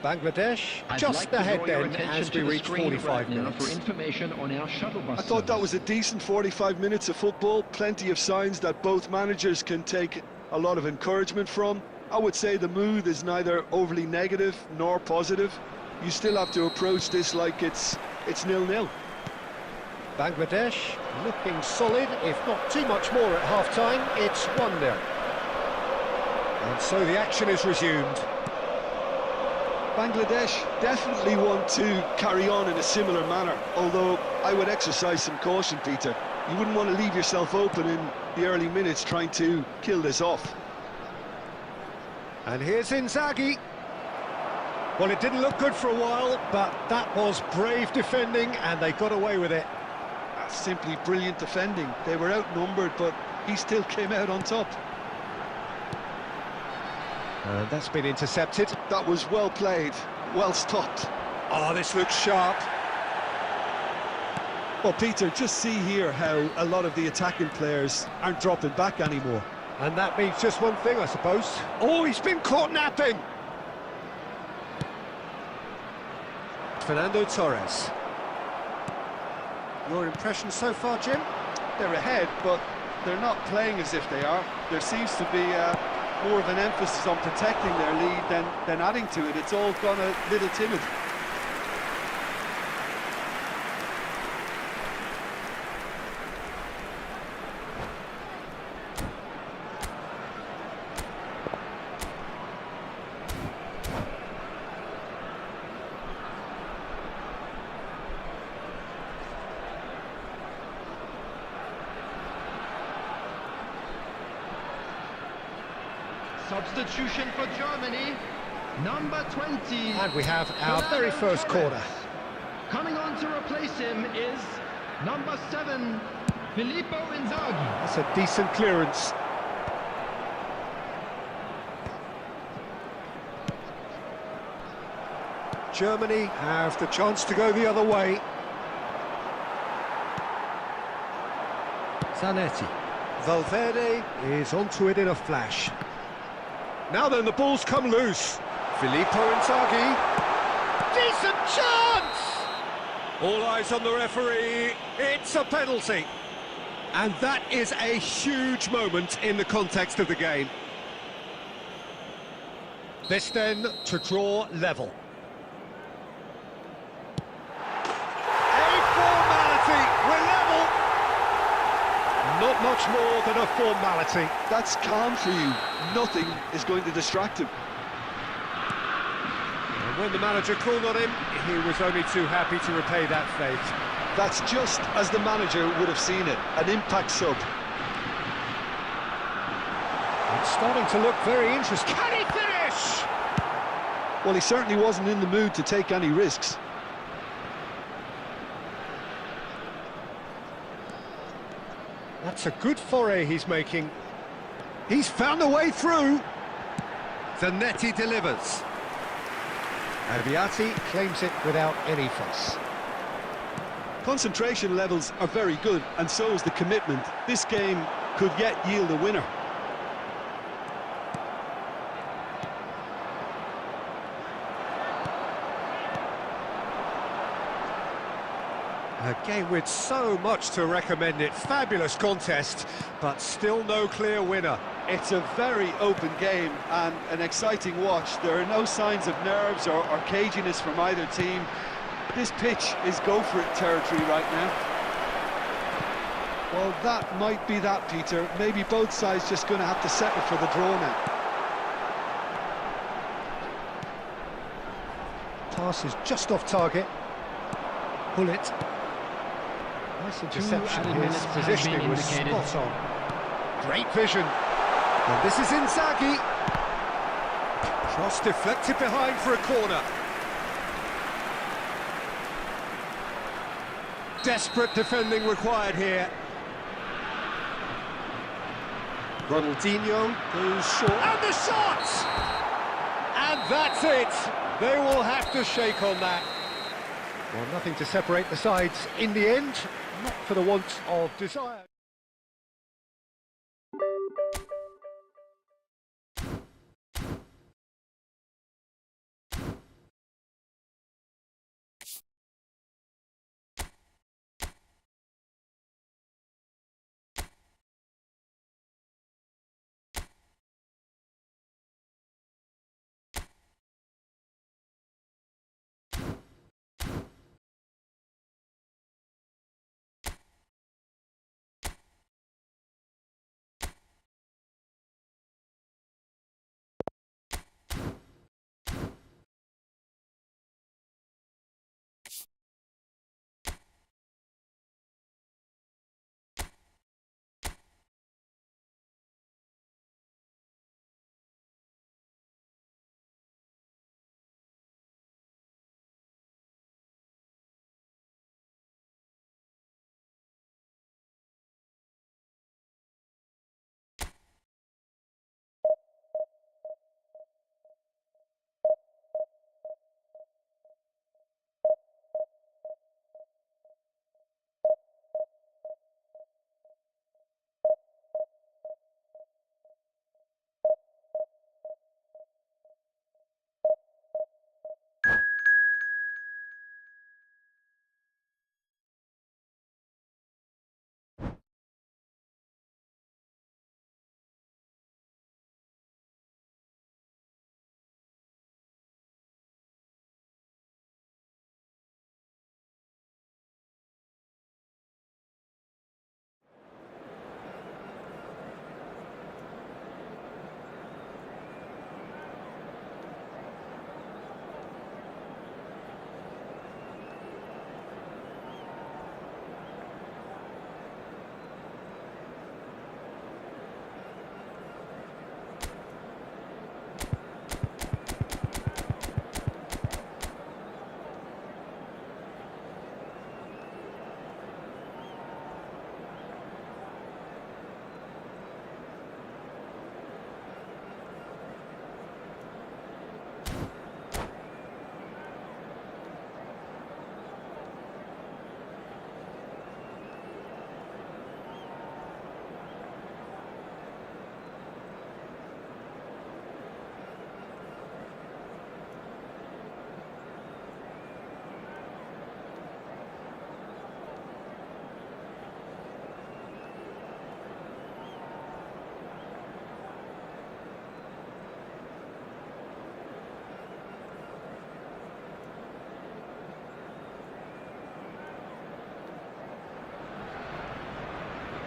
Bangladesh just ahead then as we reach 45 minutes. For information on our shuttle bus I thought that service. was a decent 45 minutes of football, plenty of signs that both managers can take a lot of encouragement from. I would say the mood is neither overly negative nor positive. You still have to approach this like it's 0-0. Bangladesh looking solid, if not too much more at half-time. It's 1-0. And so the action is resumed. Bangladesh definitely want to carry on in a similar manner, although I would exercise some caution, Peter. You wouldn't want to leave yourself open in the early minutes trying to kill this off. And here's Inzaghi. Well, it didn't look good for a while, but that was brave defending, and they got away with it. That's simply brilliant defending. They were outnumbered, but he still came out on top. And that's been intercepted. That was well played, well stopped. Oh, this looks sharp. Well, Peter, just see here how a lot of the attacking players aren't dropping back anymore. And that means just one thing, I suppose. Oh, he's been caught napping! Fernando Torres. Your impression so far, Jim? They're ahead, but they're not playing as if they are. There seems to be more of an emphasis on protecting their lead than adding to it. It's all gone a little timid. Substitution for Germany, number 20. And we have our very first corner. Coming on to replace him is number 7, Filippo Inzaghi. That's a decent clearance. Germany have the chance to go the other way. Zanetti. Valverde is onto it in a flash. Now then, the ball's come loose. Filippo Inzaghi. Decent chance! All eyes on the referee. It's a penalty. And that is a huge moment in the context of the game. This then to draw level. A formality. We're level. Not much more than a formality. That's calm for you. Nothing is going to distract him. And when the manager called on him, he was only too happy to repay that fate. That's just as the manager would have seen it, an impact sub. It's starting to look very interesting. Can he finish? Well, he certainly wasn't in the mood to take any risks. That's a good foray he's making. He's found a way through. Zanetti delivers. Abbiati claims it without any fuss. Concentration levels are very good, and so is the commitment. This game could yet yield a winner. A game with so much to recommend it. Fabulous contest, but still no clear winner. It's a very open game and an exciting watch. There are no signs of nerves or caginess from either team. This pitch is go-for-it territory right now. Well, that might be that, Peter. Maybe both sides just going to have to settle for the draw now. Pass is just off target. Bullet. Nice interception. His positioning was spot on. Great vision. And this is Inzaghi. Cross deflected behind for a corner. Desperate defending required here. Ronaldinho goes short. And the shot! And that's it. They will have to shake on that. Well, nothing to separate the sides in the end, not for the want of desire.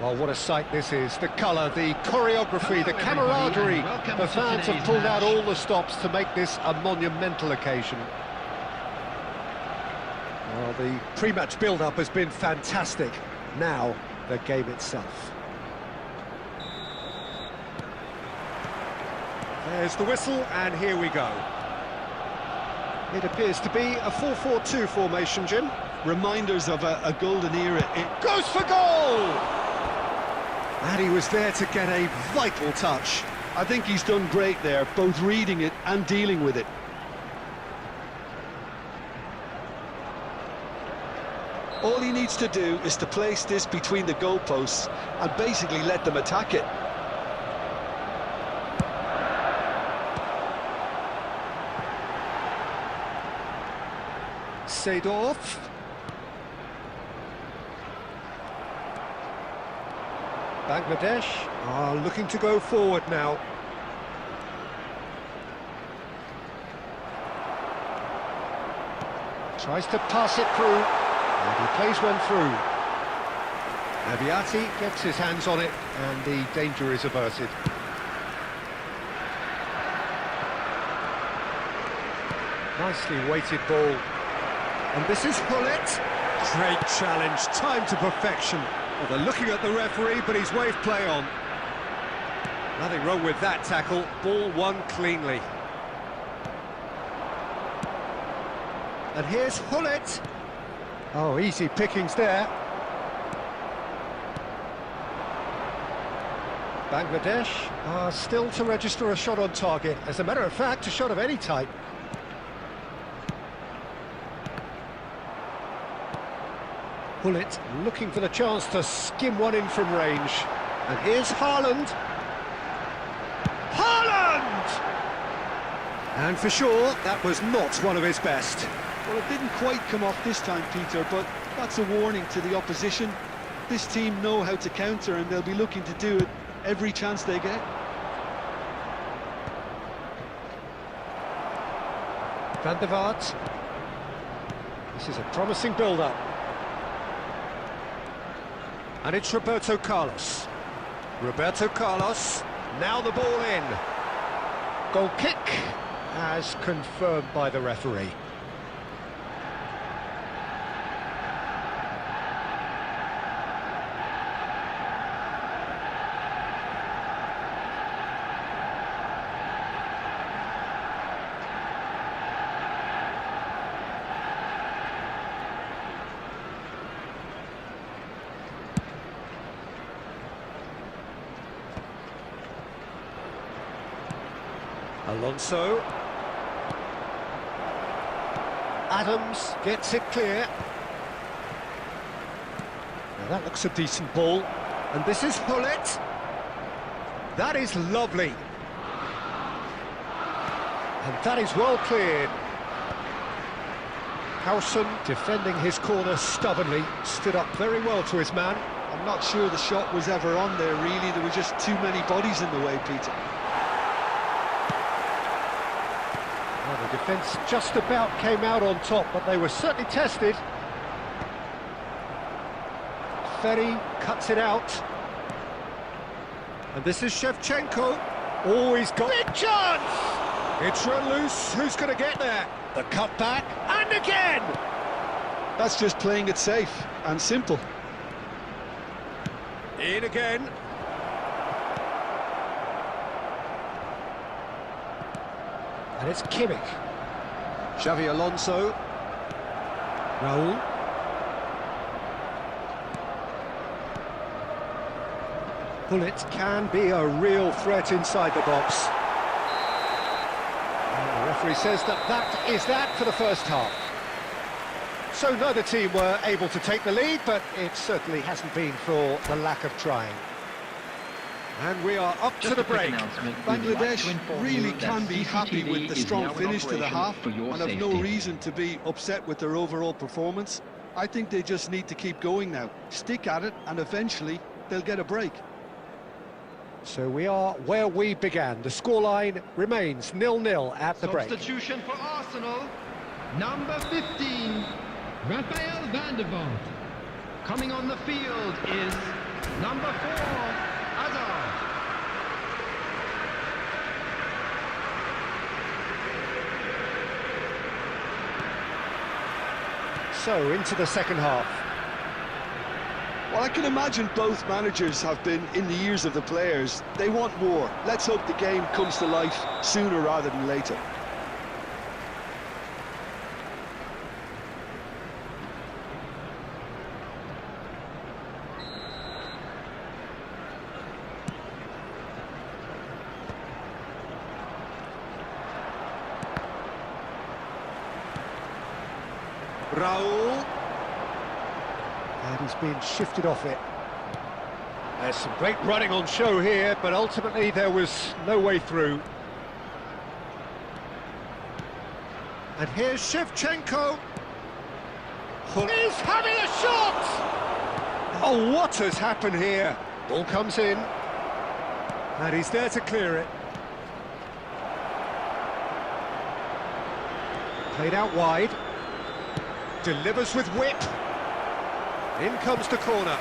Oh, what a sight this is. The colour, the choreography, the camaraderie. The fans have pulled out all the stops to make this a monumental occasion. Well, the pre-match build-up has been fantastic. Now, the game itself. There's the whistle, and here we go. It appears to be a 4-4-2 formation, Jim. Reminders of a golden era. It Goes for goal! And he was there to get a vital touch. I think he's done great there, both reading it and dealing with it. All he needs to do is to place this between the goalposts and basically let them attack it. Seedorf. Bangladesh are looking to go forward now. Tries to pass it through, and he plays one through. Nabiati gets his hands on it, and the danger is averted. Nicely weighted ball. And this is Hullet. Great challenge, time to perfection. Well, they're looking at the referee, but he's waved play on. Nothing wrong with that tackle. Ball won cleanly. And here's Hullet. Oh, easy pickings there. Bangladesh are still to register a shot on target. As a matter of fact, a shot of any type. Hullet looking for the chance to skim one in from range. And here's Haaland. Haaland! And for sure, that was not one of his best. Well, it didn't quite come off this time, Peter, but that's a warning to the opposition. This team know how to counter, and they'll be looking to do it every chance they get. Van der Vaart. This is a promising build-up. And it's Roberto Carlos. Roberto Carlos, now the ball in. Goal kick, as confirmed by the referee. Alonso. Adams gets it clear. Now that looks a decent ball. And this is Hullet. That is lovely. And that is well cleared. Howson defending his corner stubbornly. Stood up very well to his man. I'm not sure the shot was ever on there, really. There were just too many bodies in the way, Peter. Well, the defence just about came out on top, but they were certainly tested. Ferry cuts it out. And this is Shevchenko. Oh, he's got big chance! It's run loose. Who's going to get there? The cutback, and again! That's just playing it safe and simple. In again. And it's Kimmich. Xavi Alonso. Raul. Hullet can be a real threat inside the box. And the referee says that is that for the first half. So neither team were able to take the lead, but it certainly hasn't been for the lack of trying. And we are up to the break. Bangladesh really can be happy with the strong finish to the half and have no reason to be upset with their overall performance. I think they just need to keep going now, stick at it, and eventually they'll get a break. So we are where we began. The scoreline remains 0-0 at the break. Substitution for Arsenal, number 15, Rafael van der Vaart. Coming on the field is Number 4, Hazard. So, into the second half. Well, I can imagine both managers have been in the ears of the players. They want more. Let's hope the game comes to life sooner rather than later. Raul. And he's been shifted off it. There's some great running on show here, but ultimately there was no way through. And here's Shevchenko. He's having a shot! Oh, what has happened here? Ball comes in. And he's there to clear it. Played out wide. Delivers with whip. In comes the corner.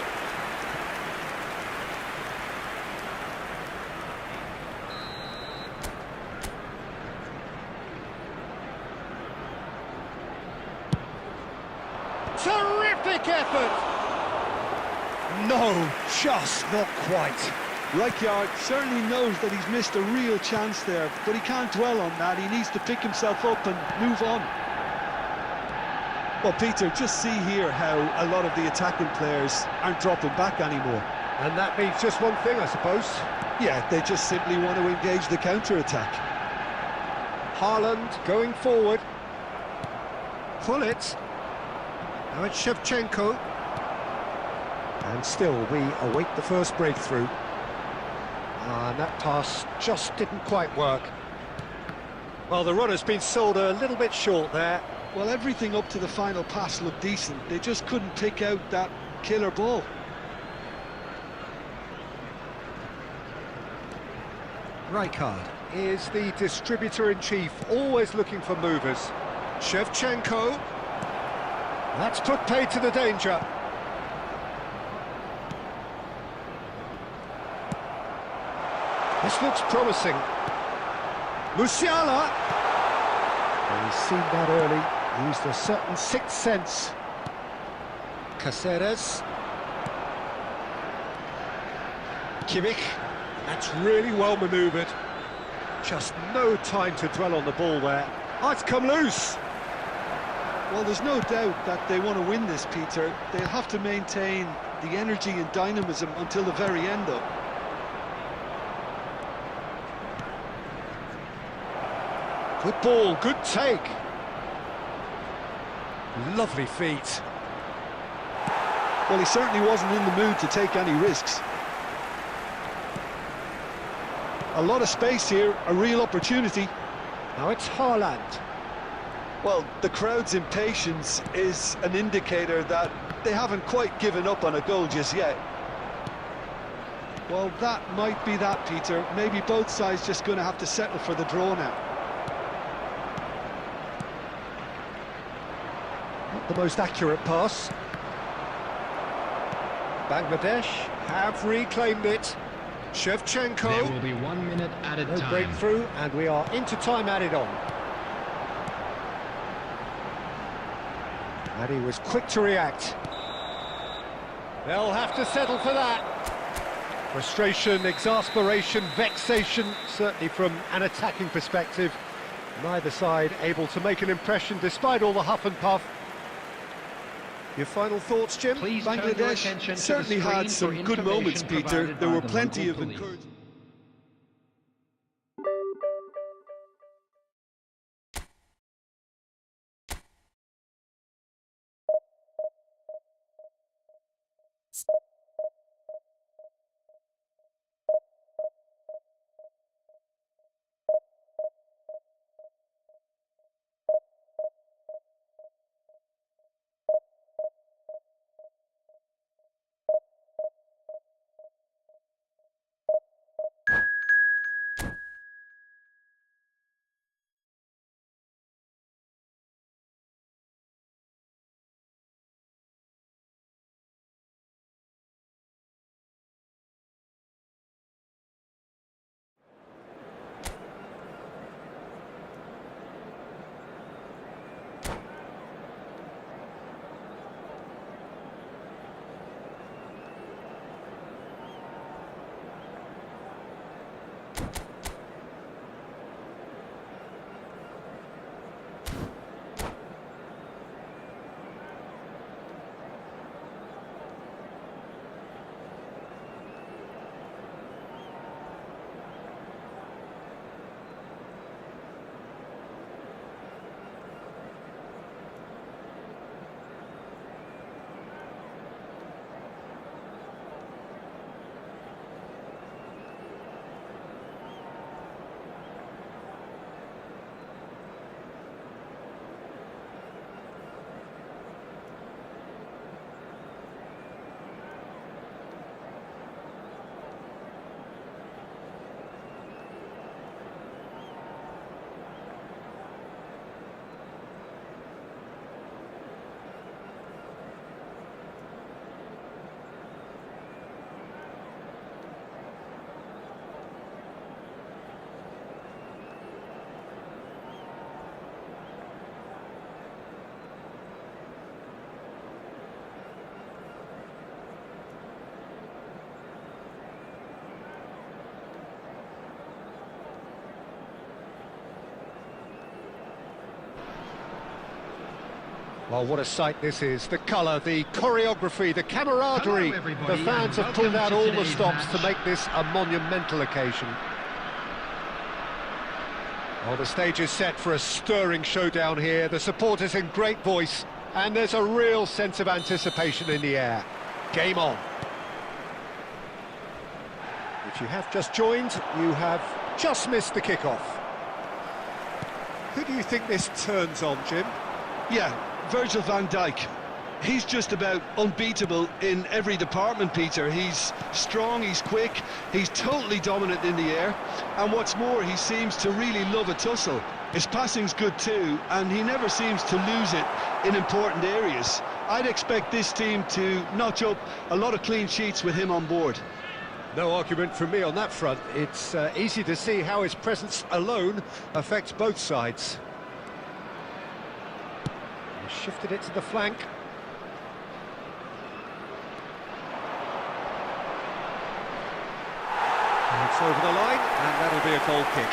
Terrific effort! No, just not quite. Rijkaard certainly knows that he's missed a real chance there, but he can't dwell on that. He needs to pick himself up and move on. Well, Peter, just see here how a lot of the attacking players aren't dropping back anymore. And that means just one thing, I suppose. Yeah, they just simply want to engage the counter-attack. Haaland going forward. Gullit. Now it's Shevchenko. And still we await the first breakthrough. And that pass just didn't quite work. Well, the runner's been sold a little bit short there. Well, everything up to the final pass looked decent. They just couldn't pick out that killer ball. Rijkaard is the distributor-in-chief, always looking for movers. Shevchenko. That's put paid to the danger. This looks promising. Musiala. And he's seen that early, used a certain sixth sense. Caceres. Kimmich. That's really well manoeuvred. Just no time to dwell on the ball there. Oh, it's come loose. Well, there's no doubt that they want to win this, Peter. They'll have to maintain the energy and dynamism until the very end, though. Good ball, good take. Lovely feet. Well, he certainly wasn't in the mood to take any risks. A lot of space here, a real opportunity. Now it's Haaland. Well, the crowd's impatience is an indicator that they haven't quite given up on a goal just yet. Well, that might be that, Peter. Maybe both sides just going to have to settle for the draw now. Not the most accurate pass. Bangladesh have reclaimed it. Shevchenko. There will be 1 minute added No time. breakthrough, and we are into time added on. And he was quick to react. They'll have to settle for that. Frustration, exasperation, vexation, certainly from an attacking perspective. Neither side able to make an impression despite all the huff and puff. Your final thoughts, Jim? Please turn your attention Bangladesh to the certainly screen had for some good moments, information Peter. provided There by were the plenty of local police. encouragement. Oh, what a sight this is. The colour, the choreography, the camaraderie. Hello, everybody, The fans and have pulled out welcome to all the today's stops to match. make this a monumental occasion. Oh, the stage is set for a stirring showdown here. The supporters in great voice, and there's a real sense of anticipation in the air. Game on. If you have just joined, you have just missed the kickoff. Who do you think this turns on, Jim? Yeah, Virgil van Dijk. He's just about unbeatable in every department, Peter. He's strong, he's quick, he's totally dominant in the air, and what's more, he seems to really love a tussle. His passing's good too, and he never seems to lose it in important areas. I'd expect this team to notch up a lot of clean sheets with him on board. No argument from me on that front. It's easy to see how his presence alone affects both sides. He shifted it to the flank. And it's over the line, and that'll be a goal kick.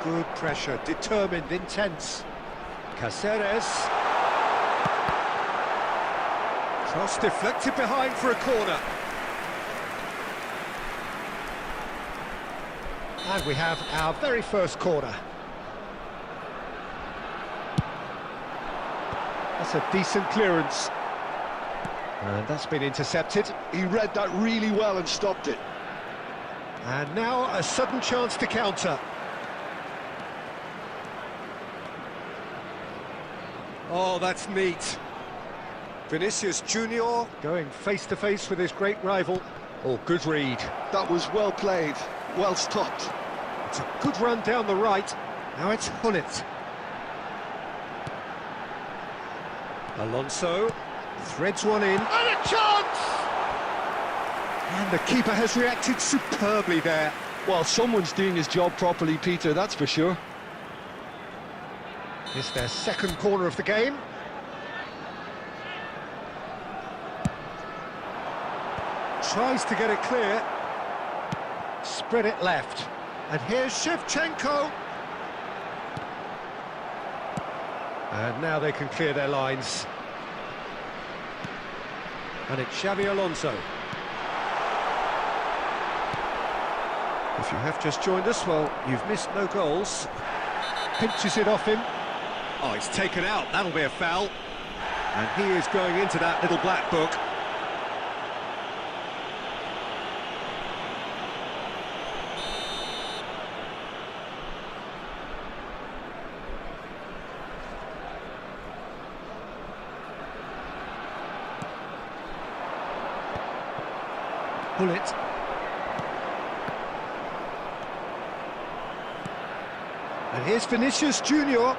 Good pressure, determined, intense. Caceres. Cross deflected behind for a corner. And we have our very first corner. That's a decent clearance. And that's been intercepted. He read that really well and stopped it. And now a sudden chance to counter. Oh, that's neat. Vinicius Junior going face-to-face with his great rival. Oh, good read. That was well played, well stopped. It's a good run down the right. Now it's Hullet. Alonso threads one in. And a chance! And the keeper has reacted superbly there. Well, someone's doing his job properly, Peter, that's for sure. It's their second corner of the game. Tries to get it clear. Spread it left. And here's Shevchenko. And now they can clear their lines. And it's Xabi Alonso. If you have just joined us, well, you've missed no goals. Pinches it off him. Oh, he's taken out. That'll be a foul. And he is going into that little black book. Hullet. And here's Vinicius Junior.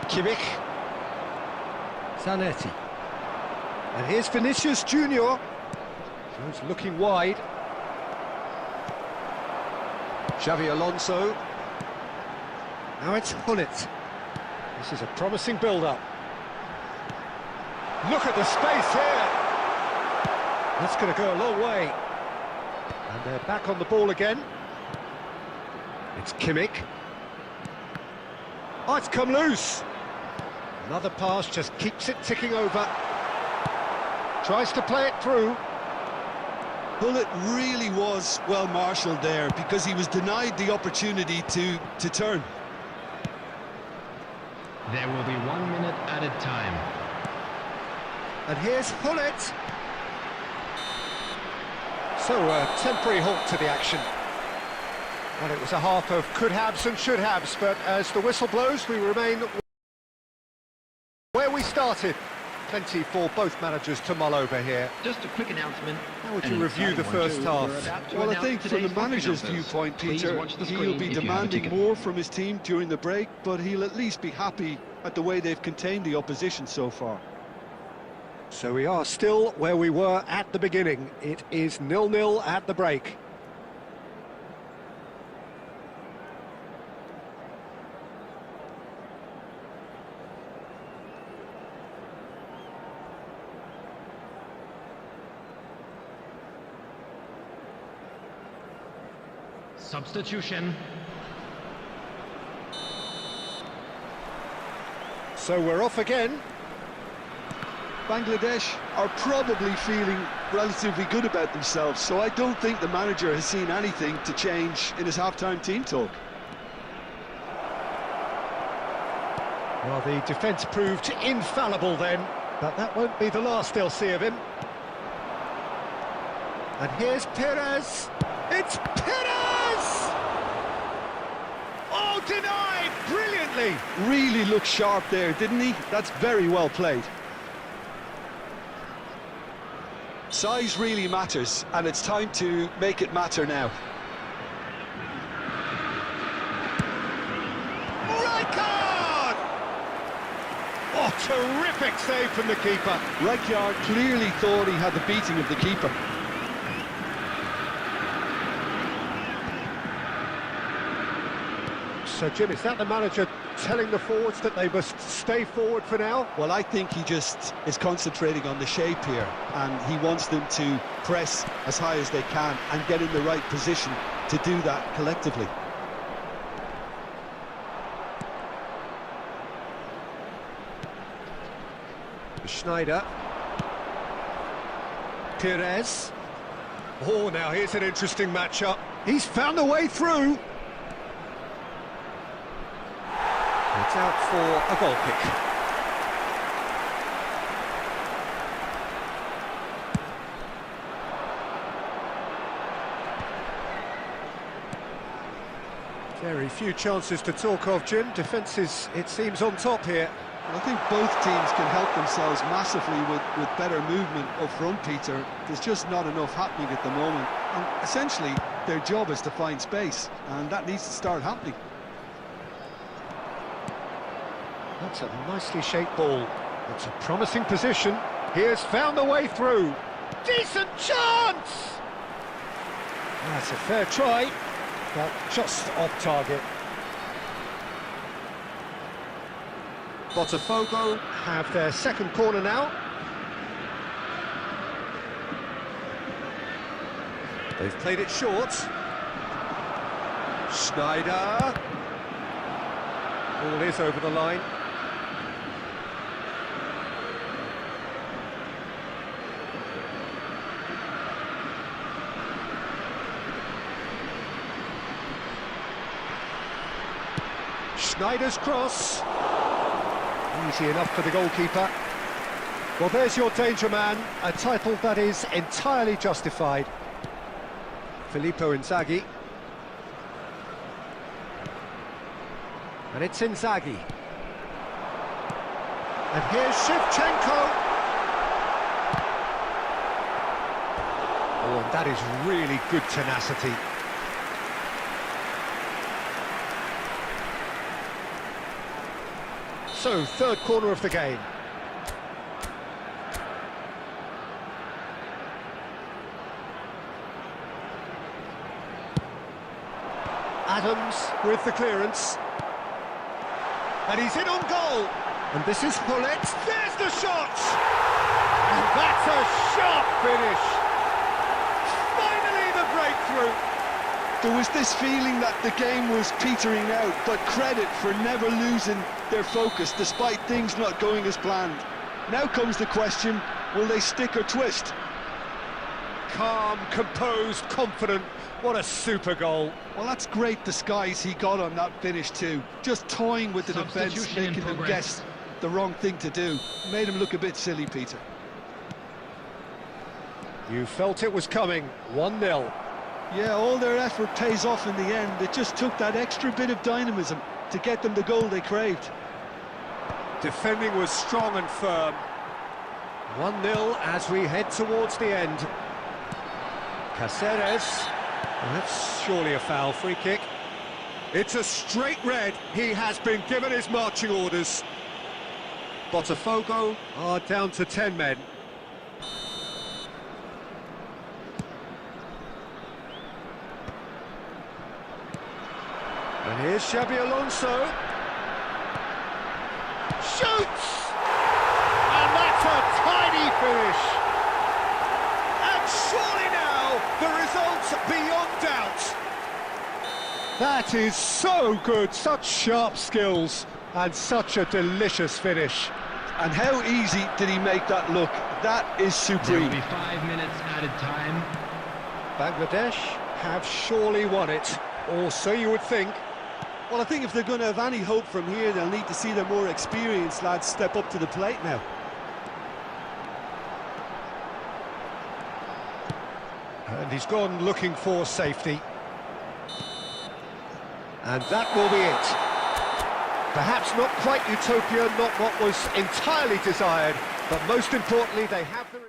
Kimmich. Zanetti. And here's Vinicius Junior. He's looking wide. Xabi Alonso. Now it's Hullet. This is a promising build-up. Look at the space here. That's going to go a long way. And they're back on the ball again. It's Kimmich. Oh, it's come loose. Another pass just keeps it ticking over. Tries to play it through. Hullet really was well marshalled there because he was denied the opportunity to turn. There will be 1 minute added time. And here's Hullet. So a temporary halt to the action. Well, it was a half of could-haves and should-haves, but as the whistle blows, we remain where we started. Plenty for both managers to mull over here. Just a quick announcement. How would you review the first half? Well, I think from the manager's viewpoint, Peter, he'll be demanding more from his team during the break, but he'll at least be happy at the way they've contained the opposition so far. So we are still where we were at the beginning. It is 0-0 at the break. Substitution. So we're off again. Bangladesh are probably feeling relatively good about themselves, so I don't think the manager has seen anything to change in his half-time team talk. Well, the defence proved infallible then, but that won't be the last they'll see of him. And here's Perez. It's Perez! Oh, denied brilliantly! Really looked sharp there, didn't he? That's very well played. Size really matters, and it's time to make it matter now. Rijkaard! Oh, terrific save from the keeper. Rijkaard clearly thought he had the beating of the keeper. So, Jim, is that the manager telling the forwards that they must stay forward for now? Well, I think he just is concentrating on the shape here, and he wants them to press as high as they can and get in the right position to do that collectively. Schneider. Perez. Oh, now here's an interesting matchup. He's found a way through. It's out for a goal kick. Very few chances to talk of, Jim. Defence is, it seems, on top here. I think both teams can help themselves massively with better movement up front, Peter. There's just not enough happening at the moment. And essentially, their job is to find space, and that needs to start happening. That's a nicely shaped ball. It's a promising position. He has found a way through. Decent chance! That's a fair try, but just off target. Botafogo have their second corner now. They've played it short. Schneider. Ball is over the line. Schneider's cross. Easy enough for the goalkeeper. Well, there's your danger man, a title that is entirely justified. Filippo Inzaghi. And it's Inzaghi. And here's Shevchenko. Oh, and that is really good tenacity. So, third corner of the game. Adams with the clearance. And he's in on goal. And this is Hullet. There's the shot! And that's a sharp finish. Finally the breakthrough. There was this feeling that the game was petering out, but credit for never losing their focus despite things not going as planned. Now comes the question, will they stick or twist? Calm, composed, confident. What a super goal. Well, that's great disguise he got on that finish too. Just toying with the defence, Substitution in making them progress. guess the wrong thing to do. Made him look a bit silly, Peter. You felt it was coming. 1-0. Yeah, all their effort pays off in the end. It just took that extra bit of dynamism to get them the goal they craved. Defending was strong and firm. 1-0 as we head towards the end. Caceres. Well, that's surely a foul. Free kick. It's a straight red. He has been given his marching orders. Botafogo are down to 10 men. And here's Xabi Alonso. Shoots! And that's a tiny finish. And surely now, the result's beyond doubt. That is so good, such sharp skills, and such a delicious finish. And how easy did he make that look? That is There will supreme. be 5 minutes added time. Bangladesh have surely won it, or so you would think. Well, I think if they're going to have any hope from here, they'll need to see their more experienced lads step up to the plate now. And he's gone looking for safety. And that will be it. Perhaps not quite utopia, not what was entirely desired, but most importantly, they have the...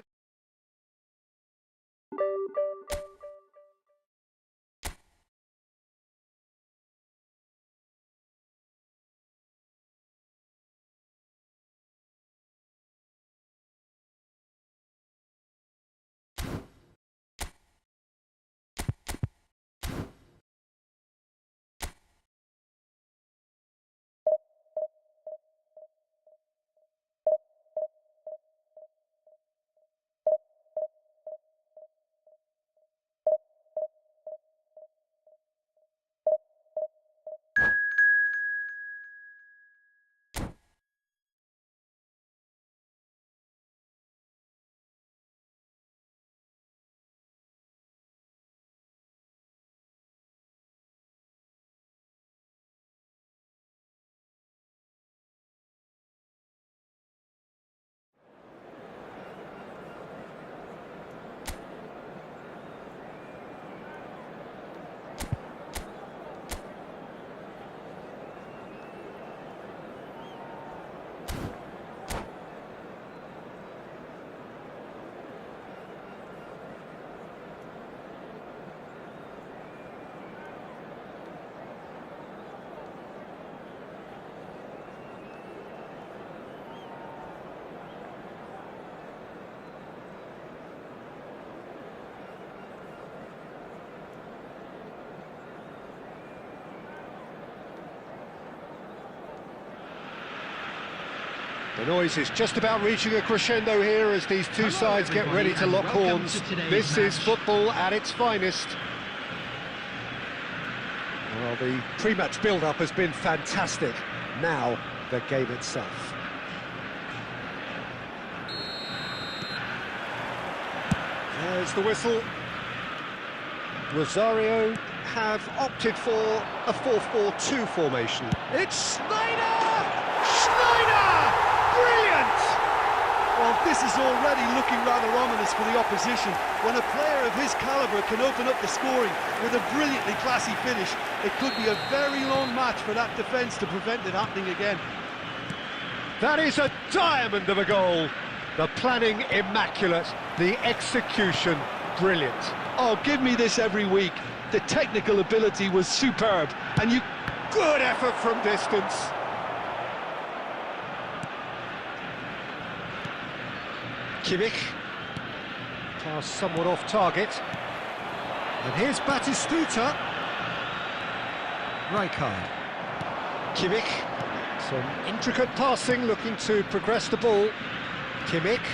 The noise is just about reaching a crescendo here as these two sides get ready to lock horns. This is football at its finest. Well, the pre-match build-up has been fantastic. Now, the game itself. There's the whistle. Rosario have opted for a 4-4-2 formation. It's Schneider! Schneider! Brilliant! Well, this is already looking rather ominous for the opposition. When a player of his calibre can open up the scoring with a brilliantly classy finish, it could be a very long match for that defence to prevent it happening again. That is a diamond of a goal. The planning immaculate, the execution brilliant. Oh, give me this every week. The technical ability was superb, and you... Good effort from distance. Kimmich. Pass somewhat off target. And here's Batistuta. Rijkaard. Kimmich. Some intricate passing, looking to progress the ball. Kimmich.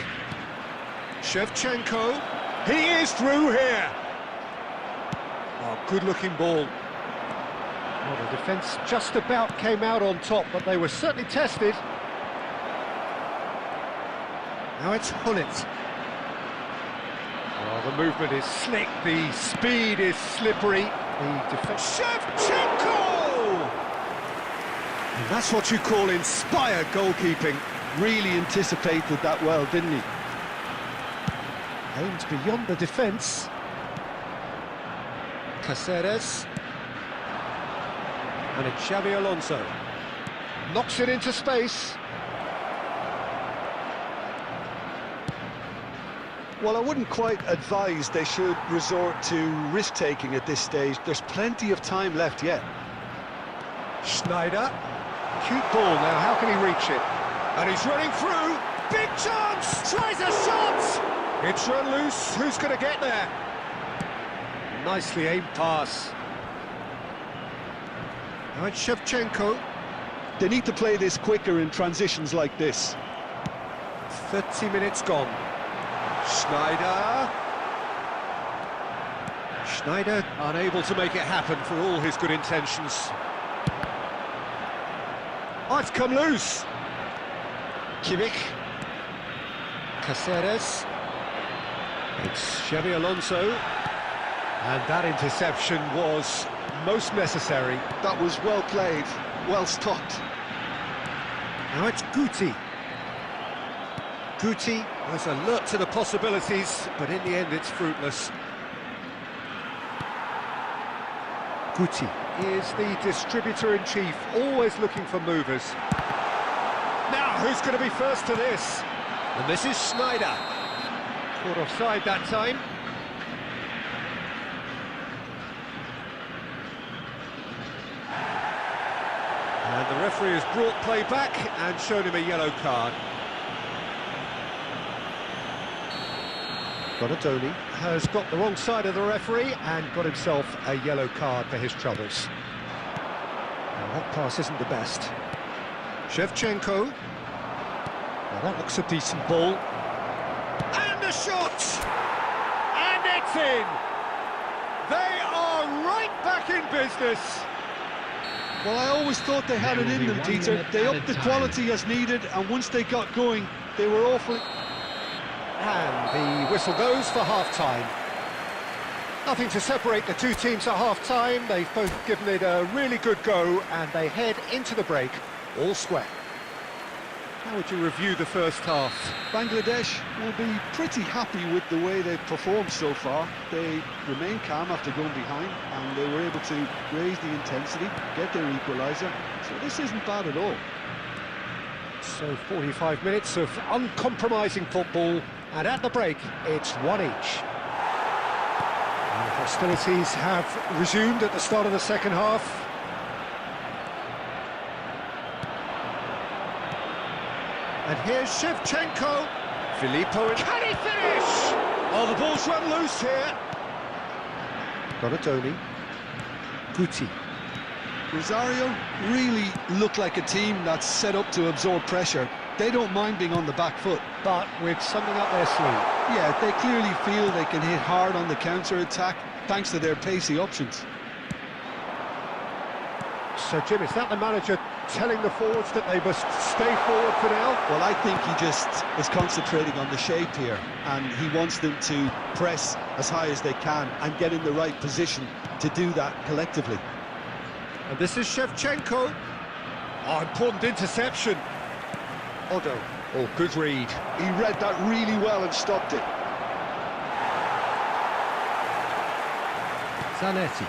Shevchenko. He is through here. Oh, good-looking ball. Well, the defence just about came out on top, but they were certainly tested. Now it's Hullet. Oh, the movement is slick, the speed is slippery. The defence... Shevchenko! And that's what you call inspired goalkeeping. really anticipated that well, didn't he? Aimed beyond the defence. Caceres. And it's Xabi Alonso. Knocks it into space. Well, I wouldn't quite advise they should resort to risk-taking at this stage. There's plenty of time left yet. Schneider. Cute ball now, how can he reach it? And he's running through. Big chance! Tries a shot! It's run loose. Who's going to get there? Nicely aimed pass. Now it's Shevchenko. They need to play this quicker in transitions like this. 30 minutes gone. Schneider. Schneider unable to make it happen for all his good intentions. Oh, it's come loose. Kimmich. Caceres. It's Xabi Alonso. And that interception was most necessary. That was well played, well stopped. Now it's Guti. Guti was alert to the possibilities, but in the end it's fruitless. Guti is the distributor-in-chief, always looking for movers. Now, who's going to be first to this? And this is Schneider. Caught offside that time. And the referee has brought play back and shown him a yellow card. Donadoni has got the wrong side of the referee and got himself a yellow card for his troubles. Now that pass isn't the best. Shevchenko. Now that looks a decent ball. And the shot! And it's in! They are right back in business! Well, I always thought they had it in them, Dieter. They upped the quality as needed, and once they got going, they were awfully... And the whistle goes for half-time. Nothing to separate the two teams at half-time. They've both given it a really good go, and they head into the break all square. How would you review the first half? Bangladesh will be pretty happy with the way they've performed so far. They remain calm after going behind, and they were able to raise the intensity, get their equaliser. So this isn't bad at all. So 45 minutes of uncompromising football, and at the break, it's one each. And hostilities have resumed at the start of the second half. And here's Shevchenko. Filippo, can he finish? Oh, the ball's run loose here. Donadoni. Guti. Rosario really look like a team that's set up to absorb pressure. They don't mind being on the back foot. But with something up their sleeve. Yeah, they clearly feel they can hit hard on the counter-attack thanks to their pacey options. So, Jim, is that the manager telling the forwards that they must stay forward for now? Well, I think he just is concentrating on the shape here, and he wants them to press as high as they can and get in the right position to do that collectively. And this is Shevchenko. Oh, important interception. Odo. Oh, good read. He read that really well and stopped it. Zanetti.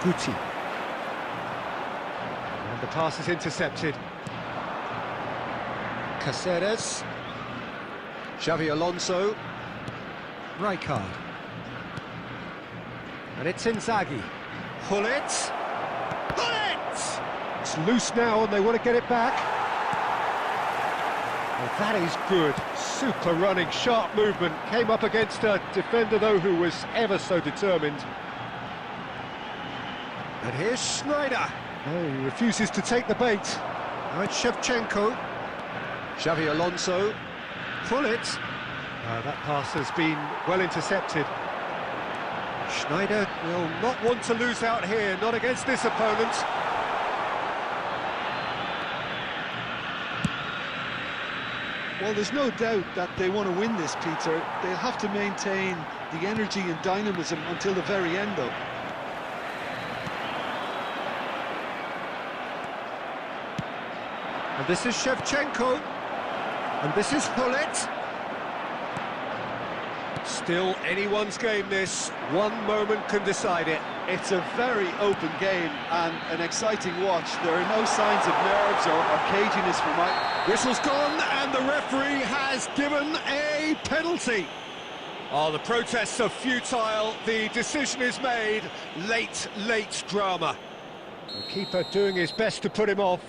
Guti. And the pass is intercepted. Caceres. Xabi Alonso. Rijkaard. And it's Inzaghi. Gullit. Gullit! It's loose now and they want to get it back. Well, that is good. Super running, sharp movement. Came up against a defender, though, who was ever so determined. And here's Schneider. Oh, he refuses to take the bait. Now it's Shevchenko. Xabi Alonso. Gullit. That pass has been well intercepted. Schneider will not want to lose out here, not against this opponent. Well, there's no doubt that they want to win this, Peter. They'll have to maintain the energy and dynamism until the very end, though. And this is Shevchenko. And this is Gullit. Still anyone's game, this. One moment can decide it. It's a very open game and an exciting watch. There are no signs of nerves or caginess from Mike. Whistle's gone and the referee has given a penalty. Oh, the protests are futile. The decision is made. Late drama. The keeper doing his best to put him off.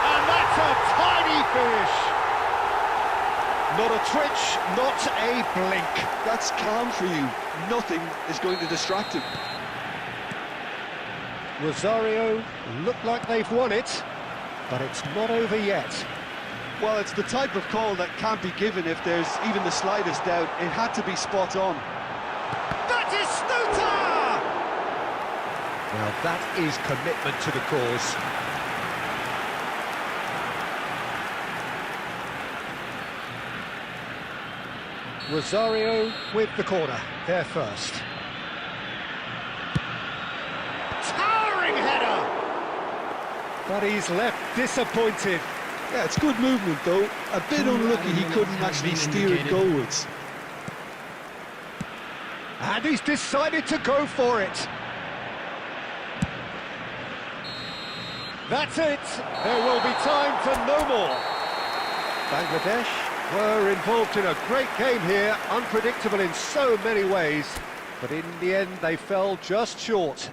And that's a tiny finish. Not a twitch, not a blink. That's calm for you. Nothing is going to distract him. Rosario look like they've won it, but it's not over yet. Well, it's the type of call that can't be given if there's even the slightest doubt. It had to be spot on. Batistuta! Now that is commitment to the cause. Rosario with the corner, there first. Towering header! But he's left disappointed. Yeah, it's good movement though. A bit unlucky he couldn't actually steer it goalwards. And he's decided to go for it. That's it. There will be time for no more. Bangladesh were involved in a great game here, unpredictable in so many ways, but in the end they fell just short.